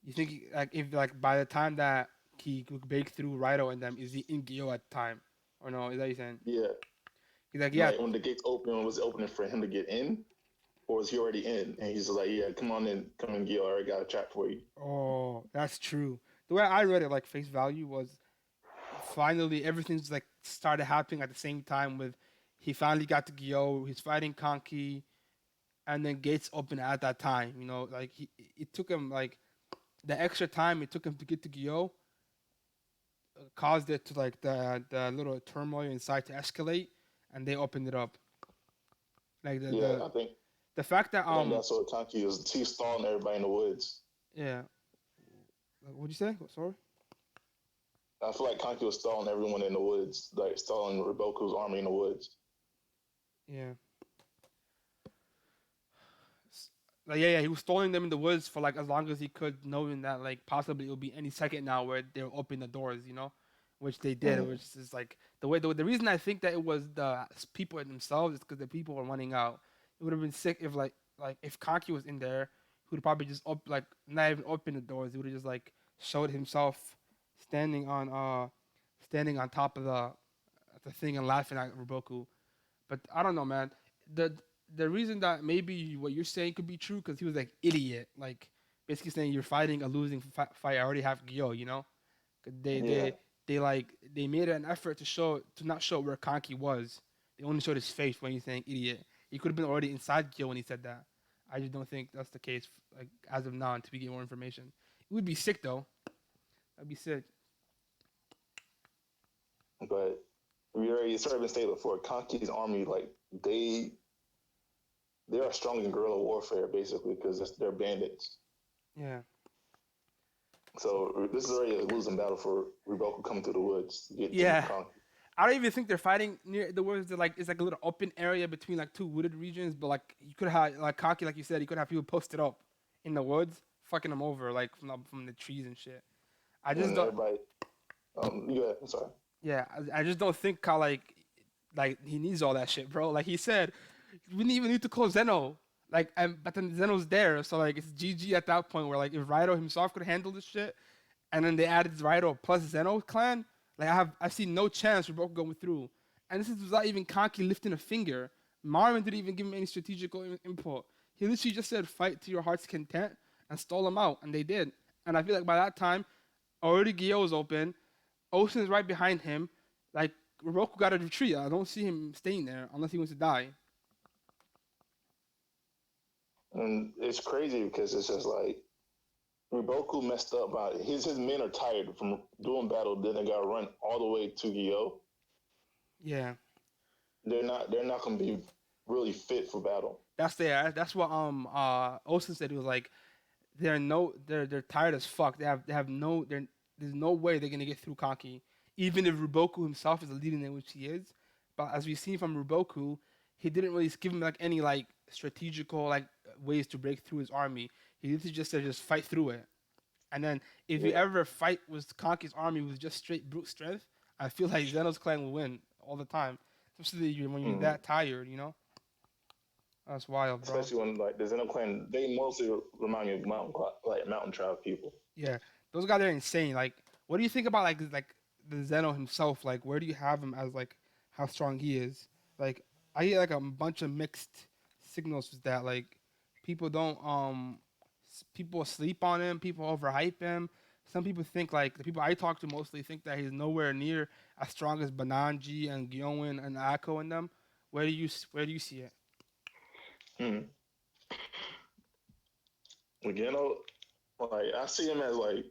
You think like if like by the time that he could break through Raido and them, is he in Gyo at the time, or no? Is that what you saying? Yeah, He's like, yeah. like when the gates open, was it opening for him to get in, or was he already in? And he's like, yeah, come on in, come in, Gyo. I already got a trap for you. Oh, that's true. The way I read it, like face value, was finally everything's like started happening at the same time. With he finally got to Gyo, he's fighting Konki, and then gates open at that time. You know, like it took him like the extra time it took him to get to Gyo caused it to like the little turmoil inside to escalate, and they opened it up. Like Yeah, the fact that I think that's what Kanki is. He's stalling everybody in the woods. yeah, what'd you say? Sorry. I feel like Kanki was stalling everyone in the woods, like stalling Riboku's army in the woods. Yeah. Like yeah, he was stalling them in the woods for like as long as he could, knowing that like possibly it would be any second now where they'll open the doors, you know, which they did. Mm. Which is like the reason I think that it was the people themselves is because the people were running out. It would have been sick if like if Kaki was in there, he would probably just like not even open the doors. He would have just like showed himself standing on standing on top of the thing and laughing at Roboku. But I don't know, man. The the reason that maybe what you're saying could be true because he was like idiot, like basically saying you're fighting a losing fight. I already have Gyo, you know. 'Cause Yeah, they like they made an effort to not show where Kanki was. They only showed his face when he's saying idiot. He could have been already inside Gyo when he said that. I just don't think that's the case. Like as of now, until we get more information, it would be sick though. That'd be sick. but it's already been stated before. Kanki's army, like they they are strong in guerrilla warfare, basically, because they're bandits. Yeah. So this is already a losing battle for Riboku coming through the woods to get to Yeah. Kanki. I don't even think they're fighting near the woods. They're like it's like a little open area between like two wooded regions. But like you could have like Kaki, like you said, you could have people posted up in the woods, fucking them over like from the trees and shit. I just And don't. everybody, yeah, I'm sorry. Yeah, I just don't think how like he needs all that shit, bro. Like he said, we didn't even need to call Zeno. Like, but then Zeno's there, so like it's GG at that point. Where like if Raido himself could handle this shit, and then they added Raido plus Zeno clan, like I see no chance for both going through. And this is without even Kanki lifting a finger. Marvin didn't even give him any strategical input. He literally just said fight to your heart's content and stall them out, and they did. And I feel like by that time, already Gyo's open, Ocean's right behind him. Like Roku got to retreat. I don't see him staying there unless he wants to die. And it's crazy because it's just like Riboku messed up by his men are tired from doing battle. Then they got to run all the way to Gyo. Yeah, They're not going to be really fit for battle. that's what Ocean said. He was like, they're tired as fuck. They have no there's no way they're gonna get through Kanki, even if Ruboku himself is the leading in which he is. But as we've seen from Ruboku, he didn't really give him like any like strategical like ways to break through his army. He literally just said just fight through it. And then if you Yeah. ever fight with Kanki's army with just straight brute strength, I feel like Zeno's clan will win all the time. Especially when you're Mm. that tired, you know? That's wild, bro. Especially when like the Zeno clan, they mostly remind me of mountain tribe people. Yeah, those guys are insane. Like, what do you think about like the Zeno himself? Like, where do you have him as like how strong he is? Like, I get like a bunch of mixed signals with that. Like, people don't people sleep on him. People overhype him. Some people think like the people I talk to mostly think that he's nowhere near as strong as Bananji and Gyoen and Ako and them. Where do you see it? Mm. Again, like I see him as like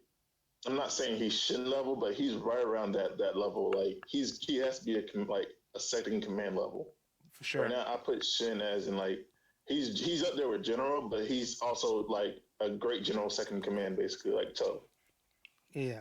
I'm not saying he's Shin level, but he's right around that level. Like he has to be like a second command level. For Right sure. now, I put Shin as in like he's up there with general, but he's also like a great general second command, basically like Cho Yeah.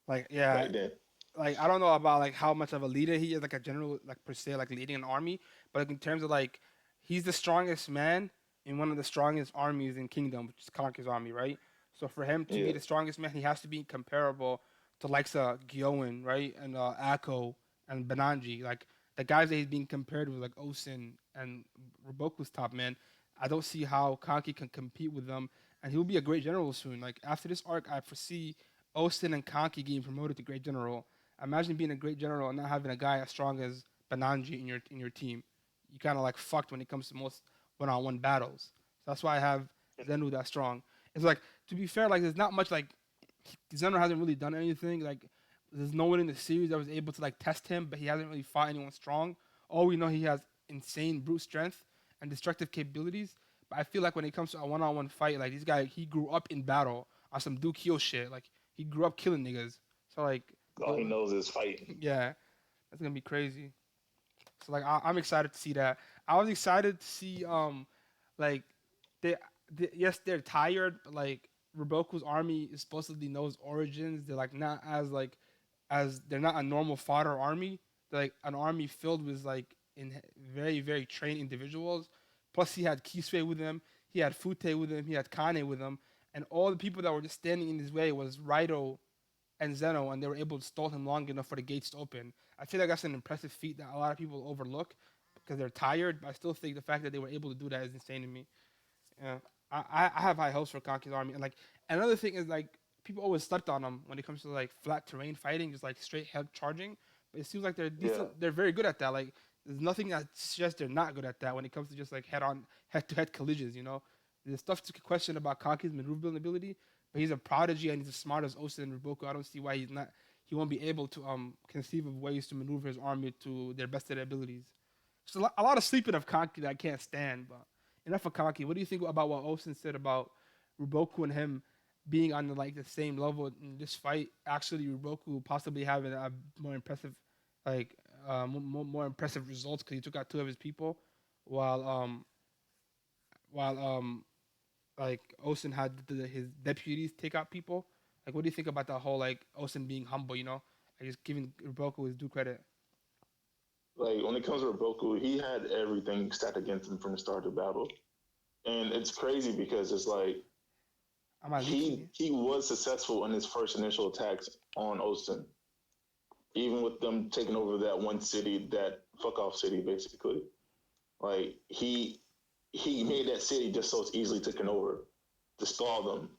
Like yeah, back then. like I don't know about like how much of a leader he is, like a general, like per se, like leading an army. But like in terms of like, he's the strongest man in one of the strongest armies in Kingdom, which is Conquer's army, right? So for him to be Yeah, the strongest man, he has to be comparable to likes of Gyoen, right, and Akko and Bananji, like the guys that he's being compared with, like Osen and Roboku's top man. I don't see how Kanki can compete with them, and he'll be a great general soon. Like after this arc, I foresee Osen and Kanki getting promoted to great general. Imagine being a great general and not having a guy as strong as Bananji in your team. You kind of like fucked when it comes to most one-on-one battles. So that's why I have Zenu that strong. It's like to be fair, like there's not much like Zenu hasn't really done anything. Like there's no one in the series that was able to like test him, but he hasn't really fought anyone strong. All we know he has insane brute strength and destructive capabilities. But I feel like when it comes to a one-on-one fight, like this guy, he grew up in battle on some Dukio shit. Like he grew up killing niggas. So like, All he knows is fighting. yeah, that's gonna be crazy. So like, I'm excited to see that. I was excited to see like they, yes, they're tired, but like Riboku's army is supposedly knows origins. They're like not as like as they're not a normal fodder army. They're like an army filled with like in very trained individuals. Plus he had Kisui with him, he had Fute with him, he had Kane with him, and all the people that were just standing in his way was Raito and Zeno, and they were able to stall him long enough for the gates to open. I feel like that's an impressive feat that a lot of people overlook because they're tired. But I still think the fact that they were able to do that is insane to me. Yeah, I have high hopes for Kanki's army, and like another thing is like people always slept on them when it comes to like flat terrain fighting, just like straight head charging. But it seems like they're Yeah, decent. They're very good at that. Like there's nothing that suggests they're not good at that when it comes to just like head to head collisions. You know, there's stuff to question about Kanki's maneuver building ability, but he's a prodigy and he's as smart as Osa and Riboku. I don't see why he's not. He won't be able to conceive of ways to maneuver his army to their best of their abilities. Just a lot of sleeping of Kanki that I can't stand, but enough of Kanki. What do you think about what Olsen said about Ruboku and him being on the same level in this fight? Actually, Ruboku possibly having a more impressive, like more impressive results because he took out two of his people, while while like Olsen had his deputies take out people. Like, what do you think about the whole like Olsen being humble? You know, like just giving Ruboku his due credit. like when it comes to Boku, he had everything stacked against him from the start of the battle, and it's crazy because it's like Am I he leaking? he was successful in his first initial attacks on Osten, even with them taking over that one city, that fuck off city, basically. Like he made that city just so it's easily taken over to stall them.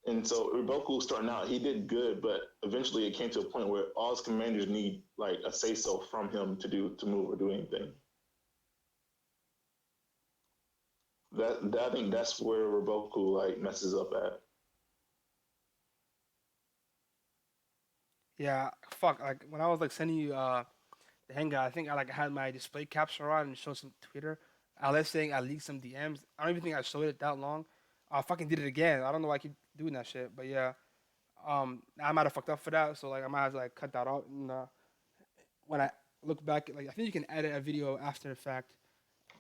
And so Ibuku starting out, he did good, but eventually it came to a point where all his commanders need like a say so from him to move or do anything. That I think that's where Roboku like messes up at. Yeah, fuck. Like when I was like sending you the hangout, I think I like had my display capture on and showed some Twitter. I was saying I leaked some DMs. I don't even think I showed it that long. I fucking did it again. I don't know why I keep doing that shit. But yeah, I might have fucked up for that. So like I might have to like cut that out. And when I look back, like I think you can edit a video after the fact.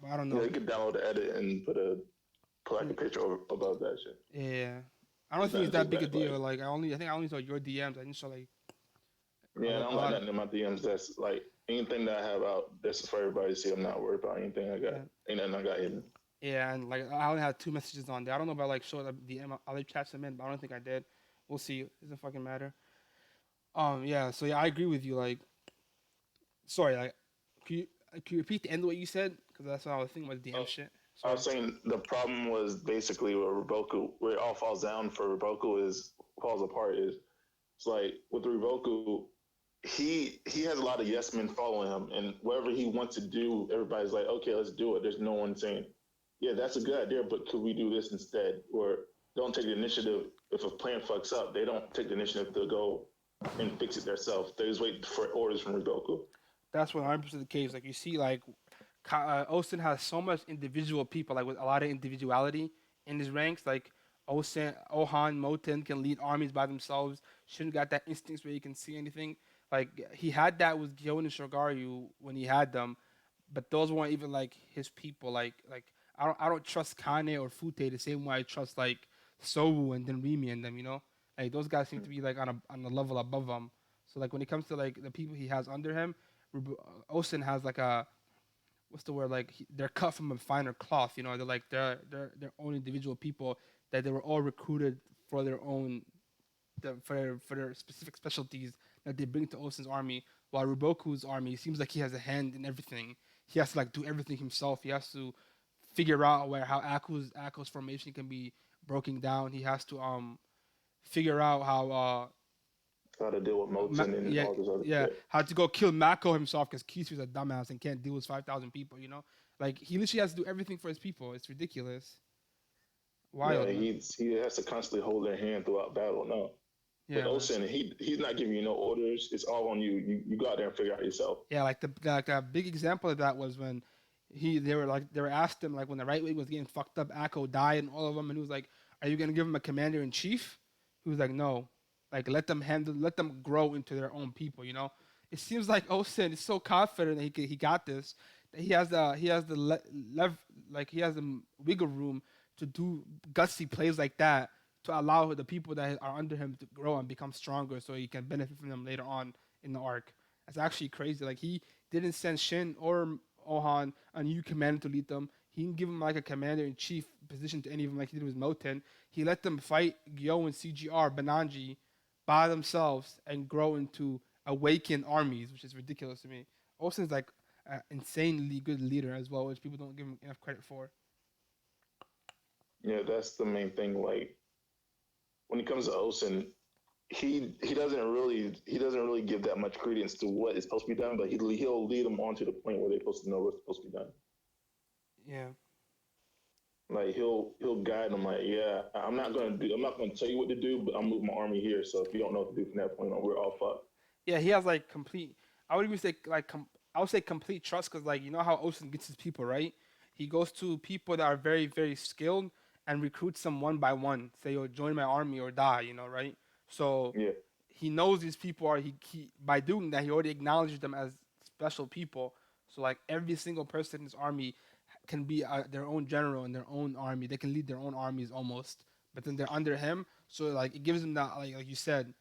But I don't Yeah, know. you could download the edit and put like a picture above that shit. Yeah, I don't It's think it's nothing that too big a bad. deal. Like I think I only saw your DMs. I didn't show like Yeah, and I a don't got lot of nothing in my DMs that's like anything that I have out that's for everybody to see. I'm not worried about anything I got. yeah. Ain't nothing I got hidden. Yeah, and like I only had two messages on there. I don't know if I like showed up the other chats them in, but I don't think I did. We'll see. It doesn't fucking matter. Yeah. So yeah, I agree with you. Like, sorry. Like, can you repeat the end of what you said? Because that's what I was thinking about the DM Uh, shit. I Sorry. was saying the problem was basically where Roboku, where it all falls down for Roboku is falls apart is it's like with Roboku, he has a lot of yes men following him, and whatever he wants to do, everybody's like, okay, let's do it. There's no one saying, yeah, that's a good idea, but could we do this instead? Or don't take the initiative if a plan fucks up. They don't take the initiative to go and fix it themselves. They just wait for orders from Roboku. That's 100% the case. Like you see, like Austin has so much individual people, like with a lot of individuality in his ranks. Like Osen, Ohan, Moten can lead armies by themselves. Shouldn't got that instincts where you can see anything. Like he had that with Gyon and Shogaryu when he had them, but those weren't even like his people. Like I don't trust Kane or Fute the same way I trust like Sowu and then Rimi and them. You know, like those guys seem to be like on a level above him. So like when it comes to like the people he has under him, Osen has like a what's the word like they're cut from a finer cloth. You know, they're their own individual people that they were all recruited for their own for their specific specialties that they bring to Osen's army. While Ruboku's army seems like he has a hand in everything. He has to like do everything himself. He has to figure out where how Akko's formation can be broken down. He has to figure out how How to deal with Moten and yeah all this other yeah shit. how to go kill Mako himself because Kisu's a dumbass and can't deal with 5,000 people. You know, like he literally has to do everything for his people. It's ridiculous, Yeah, wild, man. he has to constantly hold their hand throughout battle. No, with Yeah, man. Osen, he's not giving you no orders. It's all on you. You go out there and figure out yourself. Yeah, like the big example of that was when They were asked him like when the right wing was getting fucked up, Akko died and all of them, and he was like, "Are you gonna give him a commander in chief?" He was like, "No, like let them grow into their own people." You know, it seems like Osen is so confident that he got this, that he has the wiggle room to do gutsy plays like that to allow the people that are under him to grow and become stronger, so he can benefit from them later on in the arc. That's actually crazy. Like he didn't send Shin or Ohan a new commander to lead them. He didn't give him like a commander in chief position to any of them like he did with Moten. He let them fight Gyo and CGR, Bananji, by themselves and grow into awakened armies, which is ridiculous to me. Osen's like an insanely good leader as well, which people don't give him enough credit for. Yeah, that's the main thing. Like when it comes to Osen, he doesn't really give that much credence to what is supposed to be done, but he'll lead them on to the point where they're supposed to know what's supposed to be done. Yeah. Like he'll guide them. Like, yeah, I'm not gonna tell you what to do, but I'm moving my army here. So if you don't know what to do from that point on, we're all fucked. Yeah, he has like complete. I would even say I would say complete trust because like you know how Ocean gets his people right. He goes to people that are very skilled and recruits them one by one. Say, "Yo, join my army or die." You know, right? So Yeah, he knows these people are he by doing that he already acknowledges them as special people. So like every single person in his army can be their own general in their own army. They can lead their own armies almost, but then they're under him. So like it gives them that like you said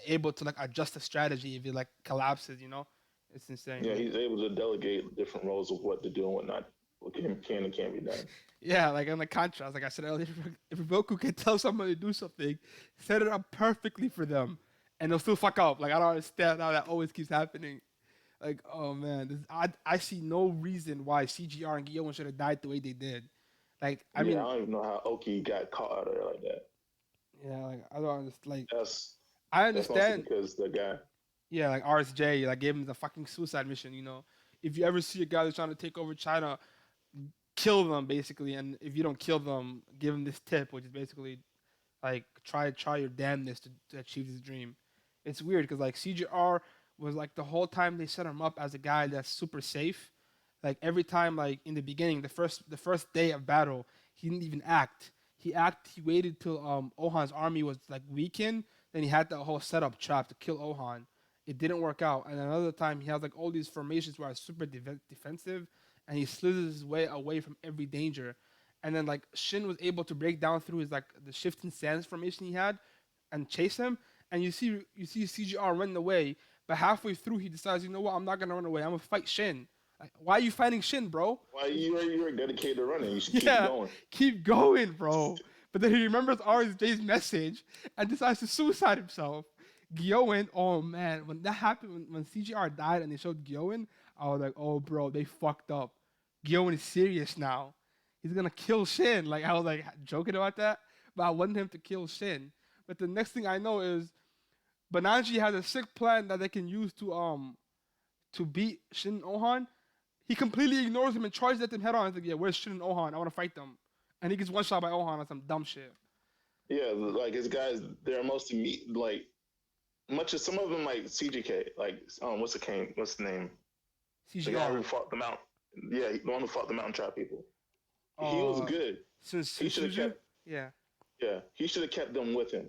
able to like adjust the strategy if it like collapses. You know, it's insane. yeah, he's able to delegate different roles of what to do and what not, what can and can't be done. Yeah, like on the contrast, like I said earlier, if Roku can tell someone to do something, set it up perfectly for them, and they'll still fuck up. Like I don't understand how that always keeps happening. Like oh man, I see no reason why CGR and Guillaume should have died the way they did. Like I Yeah, I mean, don't even know how Oki got caught out of there like that. yeah, like I don't understand. Like That's I that's mostly understand. because the guy. Yeah, like RSJ, like gave him the fucking suicide mission. You know, if you ever see a guy that's trying to take over China, kill them basically, and if you don't kill them, give them this tip, which is basically like try your damnness to achieve this dream. It's weird because like CGR was like the whole time they set him up as a guy that's super safe. Like every time, like in the beginning, the first day of battle, he didn't even act. He waited till Ohan's army was like weakened. Then he had the whole setup trap to kill Ohan. It didn't work out. And another time, he has like all these formations where it's super defensive, and he slithers his way away from every danger. And then like Shin was able to break down through his like the shifting sands formation he had, and chase him. And you see CGR running away, but halfway through he decides, you know what, I'm not gonna run away. I'm gonna fight Shin. Like, why are you fighting Shin, bro? Why you're dedicated to running? You should keep Yeah, going. keep going, bro. But then he remembers RSJ's message and decides to suicide himself. Gyoen, oh man, when that happened, when CGR died and they showed Gyoen, I was like, oh bro, they fucked up. Gyoen is serious now. He's gonna kill Shin. Like I was like joking about that, but I wanted him to kill Shin. But the next thing I know is Bananji has a sick plan that they can use to beat Shin and Ohan. He completely ignores him and charges at them head on. He's like, yeah, where's Shin and Ohan? I want to fight them. And he gets one shot by Ohan on some dumb shit. Yeah, like his guys, they're mostly like much as some of them like CGK, like what's the name? The guy who CGR. fought the mountain. Yeah, the one who fought the mountain trap people. He was Uh, good. since He should have Suju? kept. Yeah. Yeah, he should have kept them with him.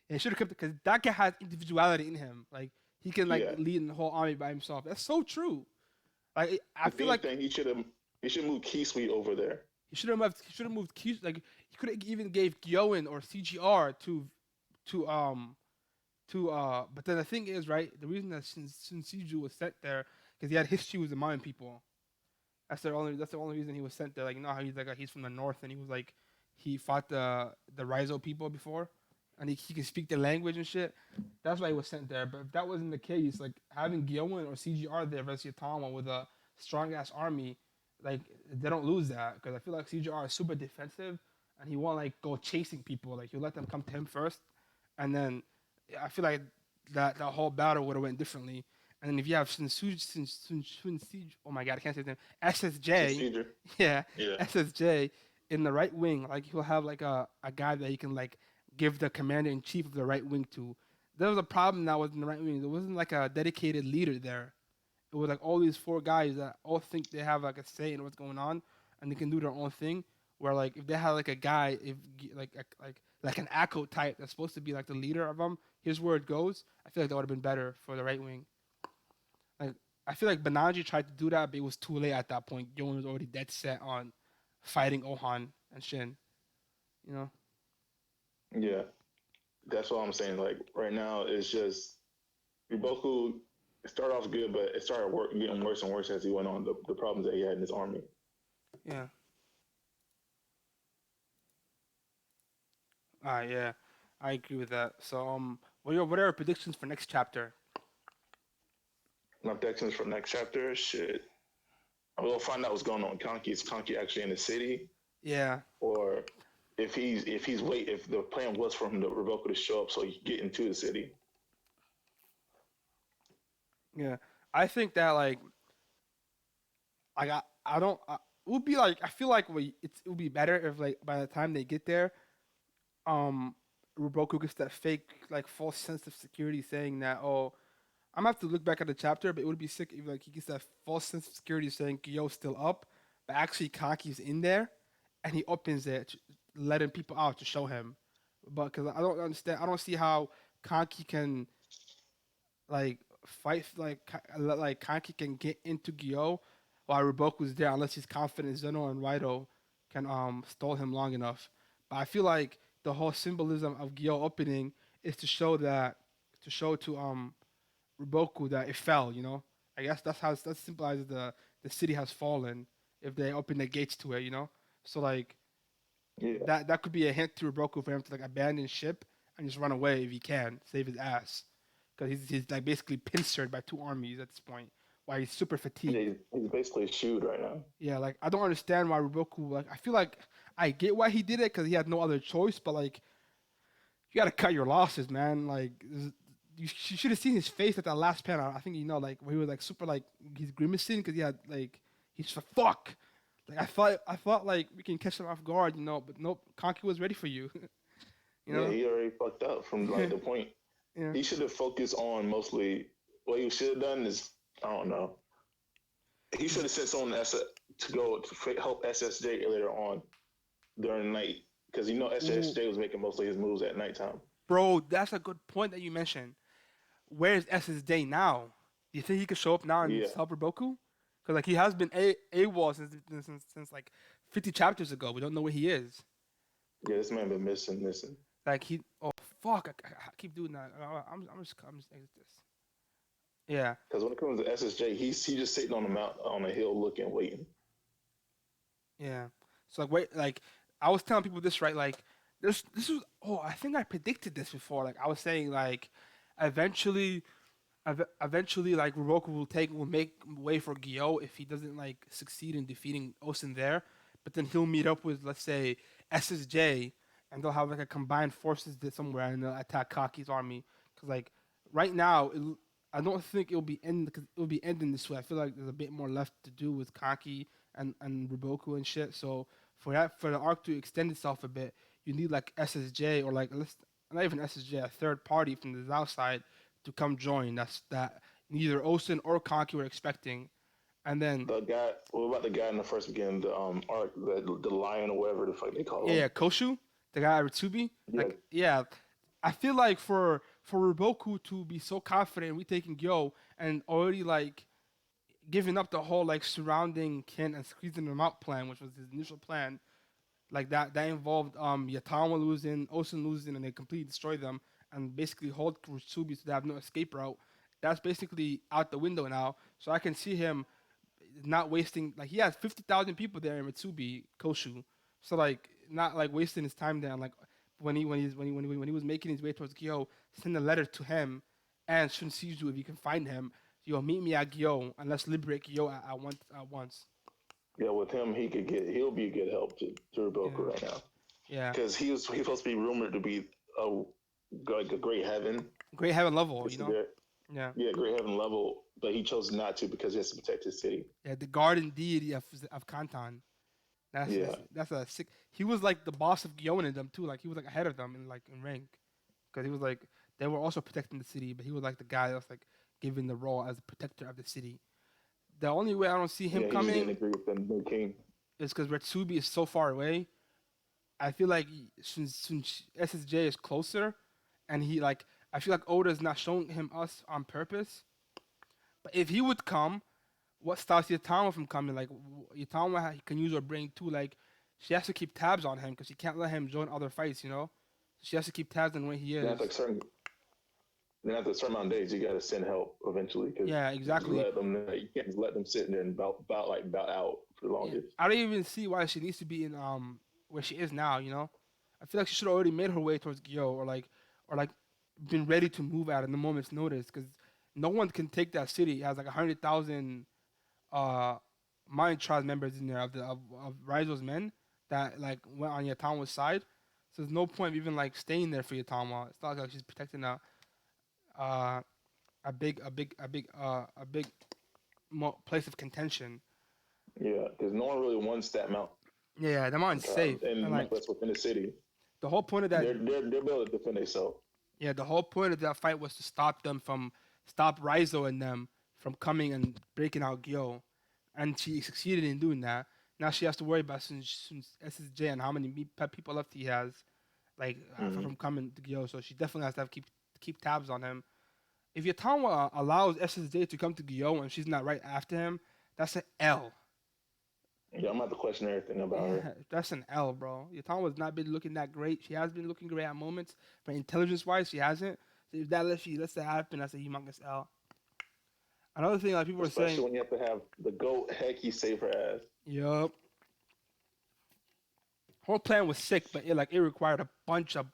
Yeah, he should have kept it because that guy has individuality in him. Like, he can, like, Yeah, lead the whole army by himself. That's so true. Like, I if feel like anything, he should move Key Sweet over there. he should have moved like he could have even gave Gyoen or CGR to but then the thing is, right, the reason that Shinsuju was sent there because he had history with the Mayan people. That's the only reason he was sent there. Like you know how he's like he's from the north and he was like he fought the Raizo people before and he can speak the language and shit. That's why he was sent there. But if that wasn't the case, like having Gyoen or CGR there versus Yatama with a strong ass army, like they don't lose that because I feel like CGR is super defensive and he won't like go chasing people. Like he'll let them come to him first, and then I feel like that whole battle would have went differently. And then if you have oh my god, I can't say his name. SSJ, Procedure. yeah, Yeah. SSJ in the right wing, like he'll have like a guy that he can like give the commander in chief of the right wing to. There was a problem now with the right wing. There wasn't like a dedicated leader there. it was like all these four guys that all think they have like a say in what's going on, and they can do their own thing. Where like if they had like a guy, if like an Echo type that's supposed to be like the leader of them, here's where it goes. I feel like that would have been better for the right wing. Like I feel like Banaji tried to do that, but it was too late at that point. Yon was already dead set on fighting Ohan and Shin. You know? Yeah, that's what I'm saying. Like right now, it's just Iboku started off good, but it started getting worse and worse as he went on. The problems that he had in his army. Yeah. Yeah. I agree with that. So what are our predictions for next chapter? My predictions for next chapter, shit. We'll find out what's going on with Conky. Is Conky actually in the city, Yeah. or if the plan was for him to Revoke to show up so he can get into the city. Yeah. I think that like I don't it would be like I feel like it would be better if like by the time they get there, um Ruboku gets that fake like false sense of security saying that I'm gonna have to look back at the chapter, but it would be sick if like he gets that false sense of security saying Gyo's still up, but actually Kaki's in there, and he opens it, letting people out to show him. But because I don't understand, I don't see how Kanki can like fight like Kanki can get into Gyo while Ruboku's there unless he's confident Zeno and Raido can stall him long enough. But I feel like the whole symbolism of Gyo opening is to show to Ruboku that it fell. You know, I guess that symbolizes the city has fallen if they open the gates to it. You know, so like Yeah, that could be a hint to Ruboku for him to like abandon ship and just run away if he can save his ass because he's like basically pincered by two armies at this point. Why he's super fatigued. yeah, he's basically shooed right now. Yeah, like I don't understand why Ruboku like I feel like I get why he did it because he had no other choice, but like you gotta cut your losses, man. Like you should have seen his face at that last panel. I think you know, like where he was like super like he's grimacing because he had like he's like fuck. Like I thought like we can catch him off guard, you know, but nope, Conky was ready for you. You Yeah, know? he already fucked up from like the point. Yeah. He should have focused on mostly what he should have done is I don't know. He should have sent someone to go to help SSJ later on during the night because you know Ooh, SSJ was making mostly his moves at nighttime. bro, that's a good point that you mentioned. Where's S's day now? Do you think he could show up now and Yeah, help Boku? Because like he has been AWOL since like 50 chapters ago. We don't know where he is. yeah, this man been missing. Like he oh fuck I keep doing that. I'm just exit this. Yeah. Because when it comes to SSJ, he just sitting on the mount on a hill looking, waiting. Yeah. So like wait like I was telling people this right like this was I think I predicted this before like I was saying like eventually eventually like Roku will make way for Gyo if he doesn't like succeed in defeating Osen there, but then he'll meet up with let's say SSJ and they'll have like a combined forces somewhere and they'll attack Kaki's army because like right now I don't think it'll be ending this way. I feel like there's a bit more left to do with Kaki and Ruboku and shit. So for the arc to extend itself a bit, you need like SSJ or like let's not even SSJ, a third party from the south side to come join. That's that neither Osen or Kaki were expecting. And then The guy, what about the guy in the first beginning, the arc, the lion or whatever the fuck they call him? yeah, Koshu, the guy at Ritsubi, Yeah, like yeah, I feel like for Ruboku to be so confident in retaking Gyo and already like giving up the whole like surrounding Ken and squeezing them out plan, which was his initial plan, like that involved Yatama losing, Osen losing, and they completely destroy them and basically hold Ritsubi so they have no escape route. That's basically out the window now. So I can see him not wasting like he has 50,000 people there in Mitsubi Koshu, so like not like wasting his time there. And, like when he was making his way towards Gyo, send a letter to him and Shunshiju if you can find him. Yo, meet me at Gyo and let's liberate Gyo at once. yeah. With him, he'll be a good help to Ruboku Yeah, right now yeah. because he's supposed to be rumored to be a like a great heaven. Great heaven level, It's you know. there, Yeah, yeah, great heaven level, but he chose not to because he has to protect his city. yeah. The garden deity of Kantan. Yeah, That's a sick. He was like the boss of Gyo in them too. Like he was like ahead of them in rank because he was like they were also protecting the city, but he was like the guy that was like giving the role as a protector of the city. The only way I don't see him Yeah, he just didn't coming agree with the new king. is because Retsubi is so far away. I feel like since SSJ is closer, and he like I feel like Oda is not showing him us on purpose. But if he would come, what stops Yatama from coming? Like Yatama can use her brain too. Like she has to keep tabs on him because she can't let him join other fights. She has to keep tabs on where he Then after is. a certain then after a certain amount of days, you got to send help eventually because Yeah, you just exactly. let them. You can't just let them sit there and bout out for the Yeah, longest. I don't even see why she needs to be in where she is now. I feel like she should have already made her way towards Gyo or like been ready to move out in the moment's notice because no one can take that city. It has like 100,000 uh Mind Tribe members in there of Raizo's men that like went on Yatama's side. So there's no point of even like staying there for Yatama. It's not like she's protecting uh a big place of contention. Yeah, because no one really wants that mountain Yeah, the mountain's tribe, safe and and much like less within the city. the whole point of that. They're able to defend themselves. Yeah, the whole point of that fight was to stop Raizo and them from coming and breaking out Gyo, and she succeeded in doing that. Now she has to worry about since SSJ and how many people left he has, like Mm-hmm. from coming to Gyo. So she definitely has to keep tabs on him. If Yatawa allows SSJ to come to Gyo and she's not right after him, that's an L. Yeah, I'm about to question everything about her. Yeah, that's an L, bro. Yatama's not been looking that great. She has been looking great at moments, but intelligence-wise, she hasn't. So if she lets that happen, that's a humongous L. Another thing, like people were Especially saying, when you have to have the goat heck he save her ass. yup, her plan was sick, but it required a bunch of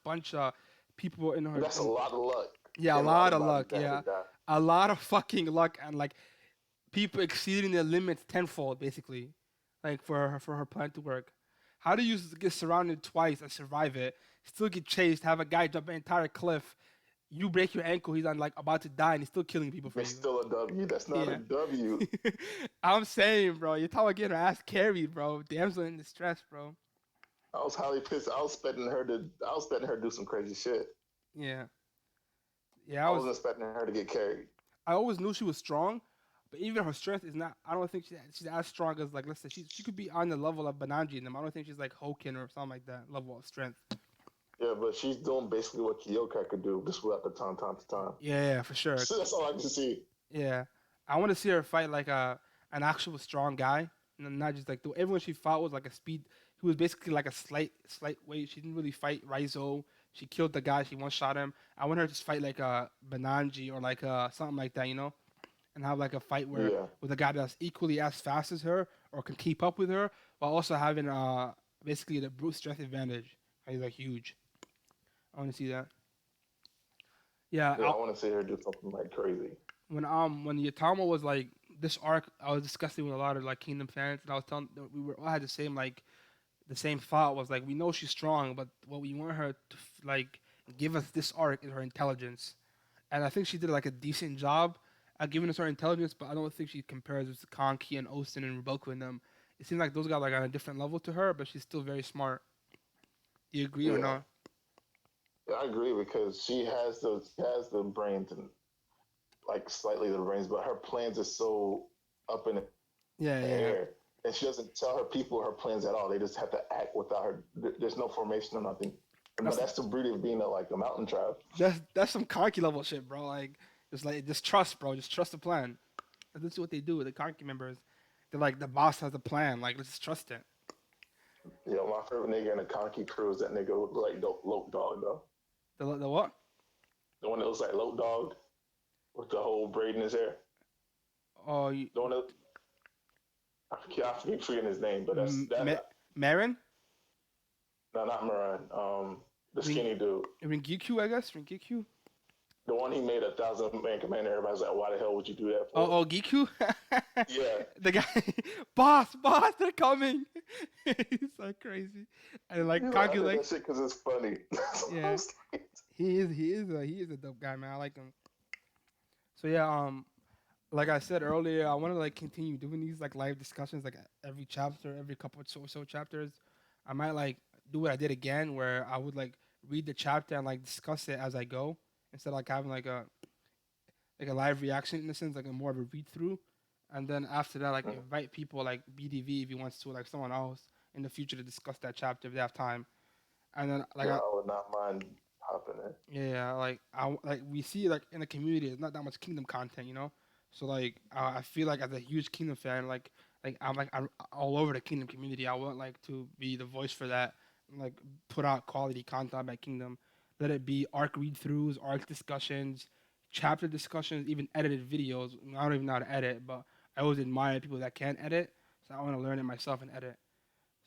people in her. That's a lot of luck Yeah, a and a lot lot of of bodies luck. that had to Yeah, die. a lot of fucking luck and like people exceeding their limits tenfold, basically, like for her plan to work. How do you get surrounded twice and survive it? Still get chased, have a guy jump an entire cliff, you break your ankle, he's on like about to die, and he's still killing people for It's you. still a W. That's not a Yeah, W. I'm saying, bro, you're talking about getting her ass carried, bro. Damsel in distress, bro. I was highly pissed. I was expecting her to do some crazy shit. Yeah, yeah. I wasn't expecting her to get carried. I always knew she was strong, but even her strength is not. I don't think she's as strong as like let's say she could be on the level of Bananji and them. I don't think she's like Hoken or something like that level of strength. Yeah, but she's doing basically what Kyoka could do, just without the time to time. Yeah, for sure. So that's all I can see. Yeah, I want to see her fight like an actual strong guy, and not just like the everyone she fought was like a speed. He was basically like a slight weight. She didn't really fight Raizo. She killed the guy. She one shot him. I want her to fight like a Bananji or like something like that, and have like a fight where Yeah, with a guy that's equally as fast as her or can keep up with her while also having basically the brute strength advantage. He's like huge. I want to see that. Yeah, yeah. I want to see her do something like crazy. when Yatama was like this arc, I was discussing with a lot of like Kingdom fans, and I was telling we were all had the same thought was like we know she's strong, but what we want her to like give us this arc is her intelligence, and I think she did like a decent job at giving us her intelligence, but I don't think she compares with Kanki and Osten and Ruboku and them. It seems like those guys are like on a different level to her, but she's still very smart. Do you agree or Yeah, not? yeah, I agree because she has the brains and like slightly the brains, but her plans are so up in the Yeah, yeah. air, and she doesn't tell her people her plans at all. They just have to act without her. There's no formation or nothing. But That's that's the beauty of being like a mountain tribe. that's some Kanki level shit, bro. Just trust, bro. Just trust the plan. That's what they do with the Kanki members. They're like the boss has a plan. Like let's just trust it. Yeah, my favorite nigga in the Conky crew is that nigga who look like Lope Dog though. The what? The one that looks like Lope Dog with the whole braid in his hair. Oh, you, The one that I keep forgetting his name, but Marin? no, not Moran. The Ring, skinny dude, Ringiku, I guess. Ringiku. the one he made 1,000 man commander. Everybody's like, why the hell would you do that for? Oh, Giku. Yeah, The guy, boss, they're coming. He's so crazy, and like he's like, I Kanki, did like that shit because it's funny. yeah, he is a dope guy, man. I like him. So yeah, like I said earlier, I want to like continue doing these like live discussions like every chapter, every couple of so chapters. I might like do what I did again, where I would like read the chapter and like discuss it as I go instead of like having like a live reaction in a sense, like a more of a read through. and then after that, like Mm. invite people like BDV if he wants to, like someone else in the future to discuss that chapter if they have time. And then like Yo, I would not mind hopping in. yeah, like we see like in the community, there's not that much Kingdom content, you know. So like I feel like as a huge Kingdom fan, I'm all over the Kingdom community. I want like to be the voice for that, and, like put out quality content by Kingdom. Let it be arc read throughs, arc discussions, chapter discussions, even edited videos. I don't even know how to edit, but I always admire people that can edit. So I want to learn it myself and edit.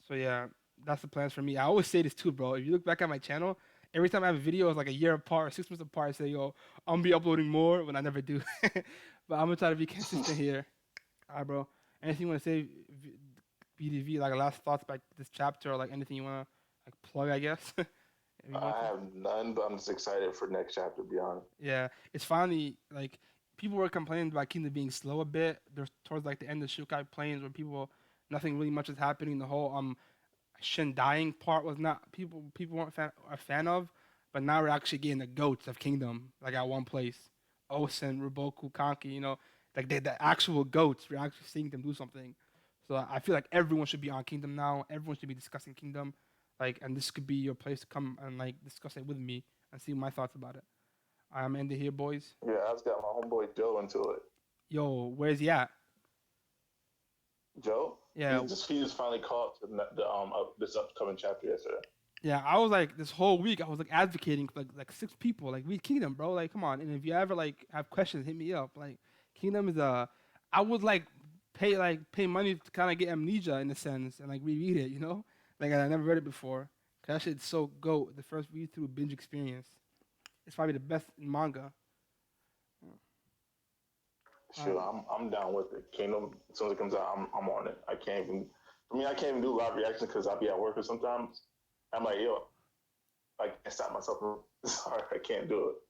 So yeah, that's the plans for me. I always say this too, bro. If you look back at my channel, every time I have videos like a year apart or 6 months apart, I say, yo, I'm gonna be uploading more when I never do. But I'm gonna try to be consistent here. All right, bro. Anything you wanna say, BDV? Like last thoughts about this chapter, or like anything you wanna like plug? I guess if you want I to. have none, but I'm just excited for next chapter. To be honest. Yeah, it's finally like people were complaining about Kingdom being slow a bit. There's towards like the end of Shukai Plains where people nothing really much is happening. The whole Shin dying part was not people weren't a fan of, but now we're actually getting the goats of Kingdom like at one place. Osen, Ruboku, Kanki, like they the actual goats. We're actually seeing them do something. So I feel like everyone should be on Kingdom now. Everyone should be discussing Kingdom, like, and this could be your place to come and like discuss it with me and see my thoughts about it. I'm ended here, boys. Yeah, I just got my homeboy Joe into it. Yo, where's he at? Joe, Yeah, he just finally caught this upcoming chapter yesterday. Yeah, I was like this whole week I was like advocating for like 6 people like read Kingdom, bro. Like, come on. And if you ever like have questions, hit me up. Like, Kingdom is I would like pay money to kind of get amnesia in a sense and like reread it. Like I never read it before. 'Cause that shit's so goat. The first read through binge experience. It's probably the best in manga. Sure, I'm down with it. Kingdom, as soon as it comes out, I'm on it. I can't even. For me, I can't even do live reaction because I'll be at work or sometimes. I'm like, yo, I can't stop myself. Sorry, I can't do it.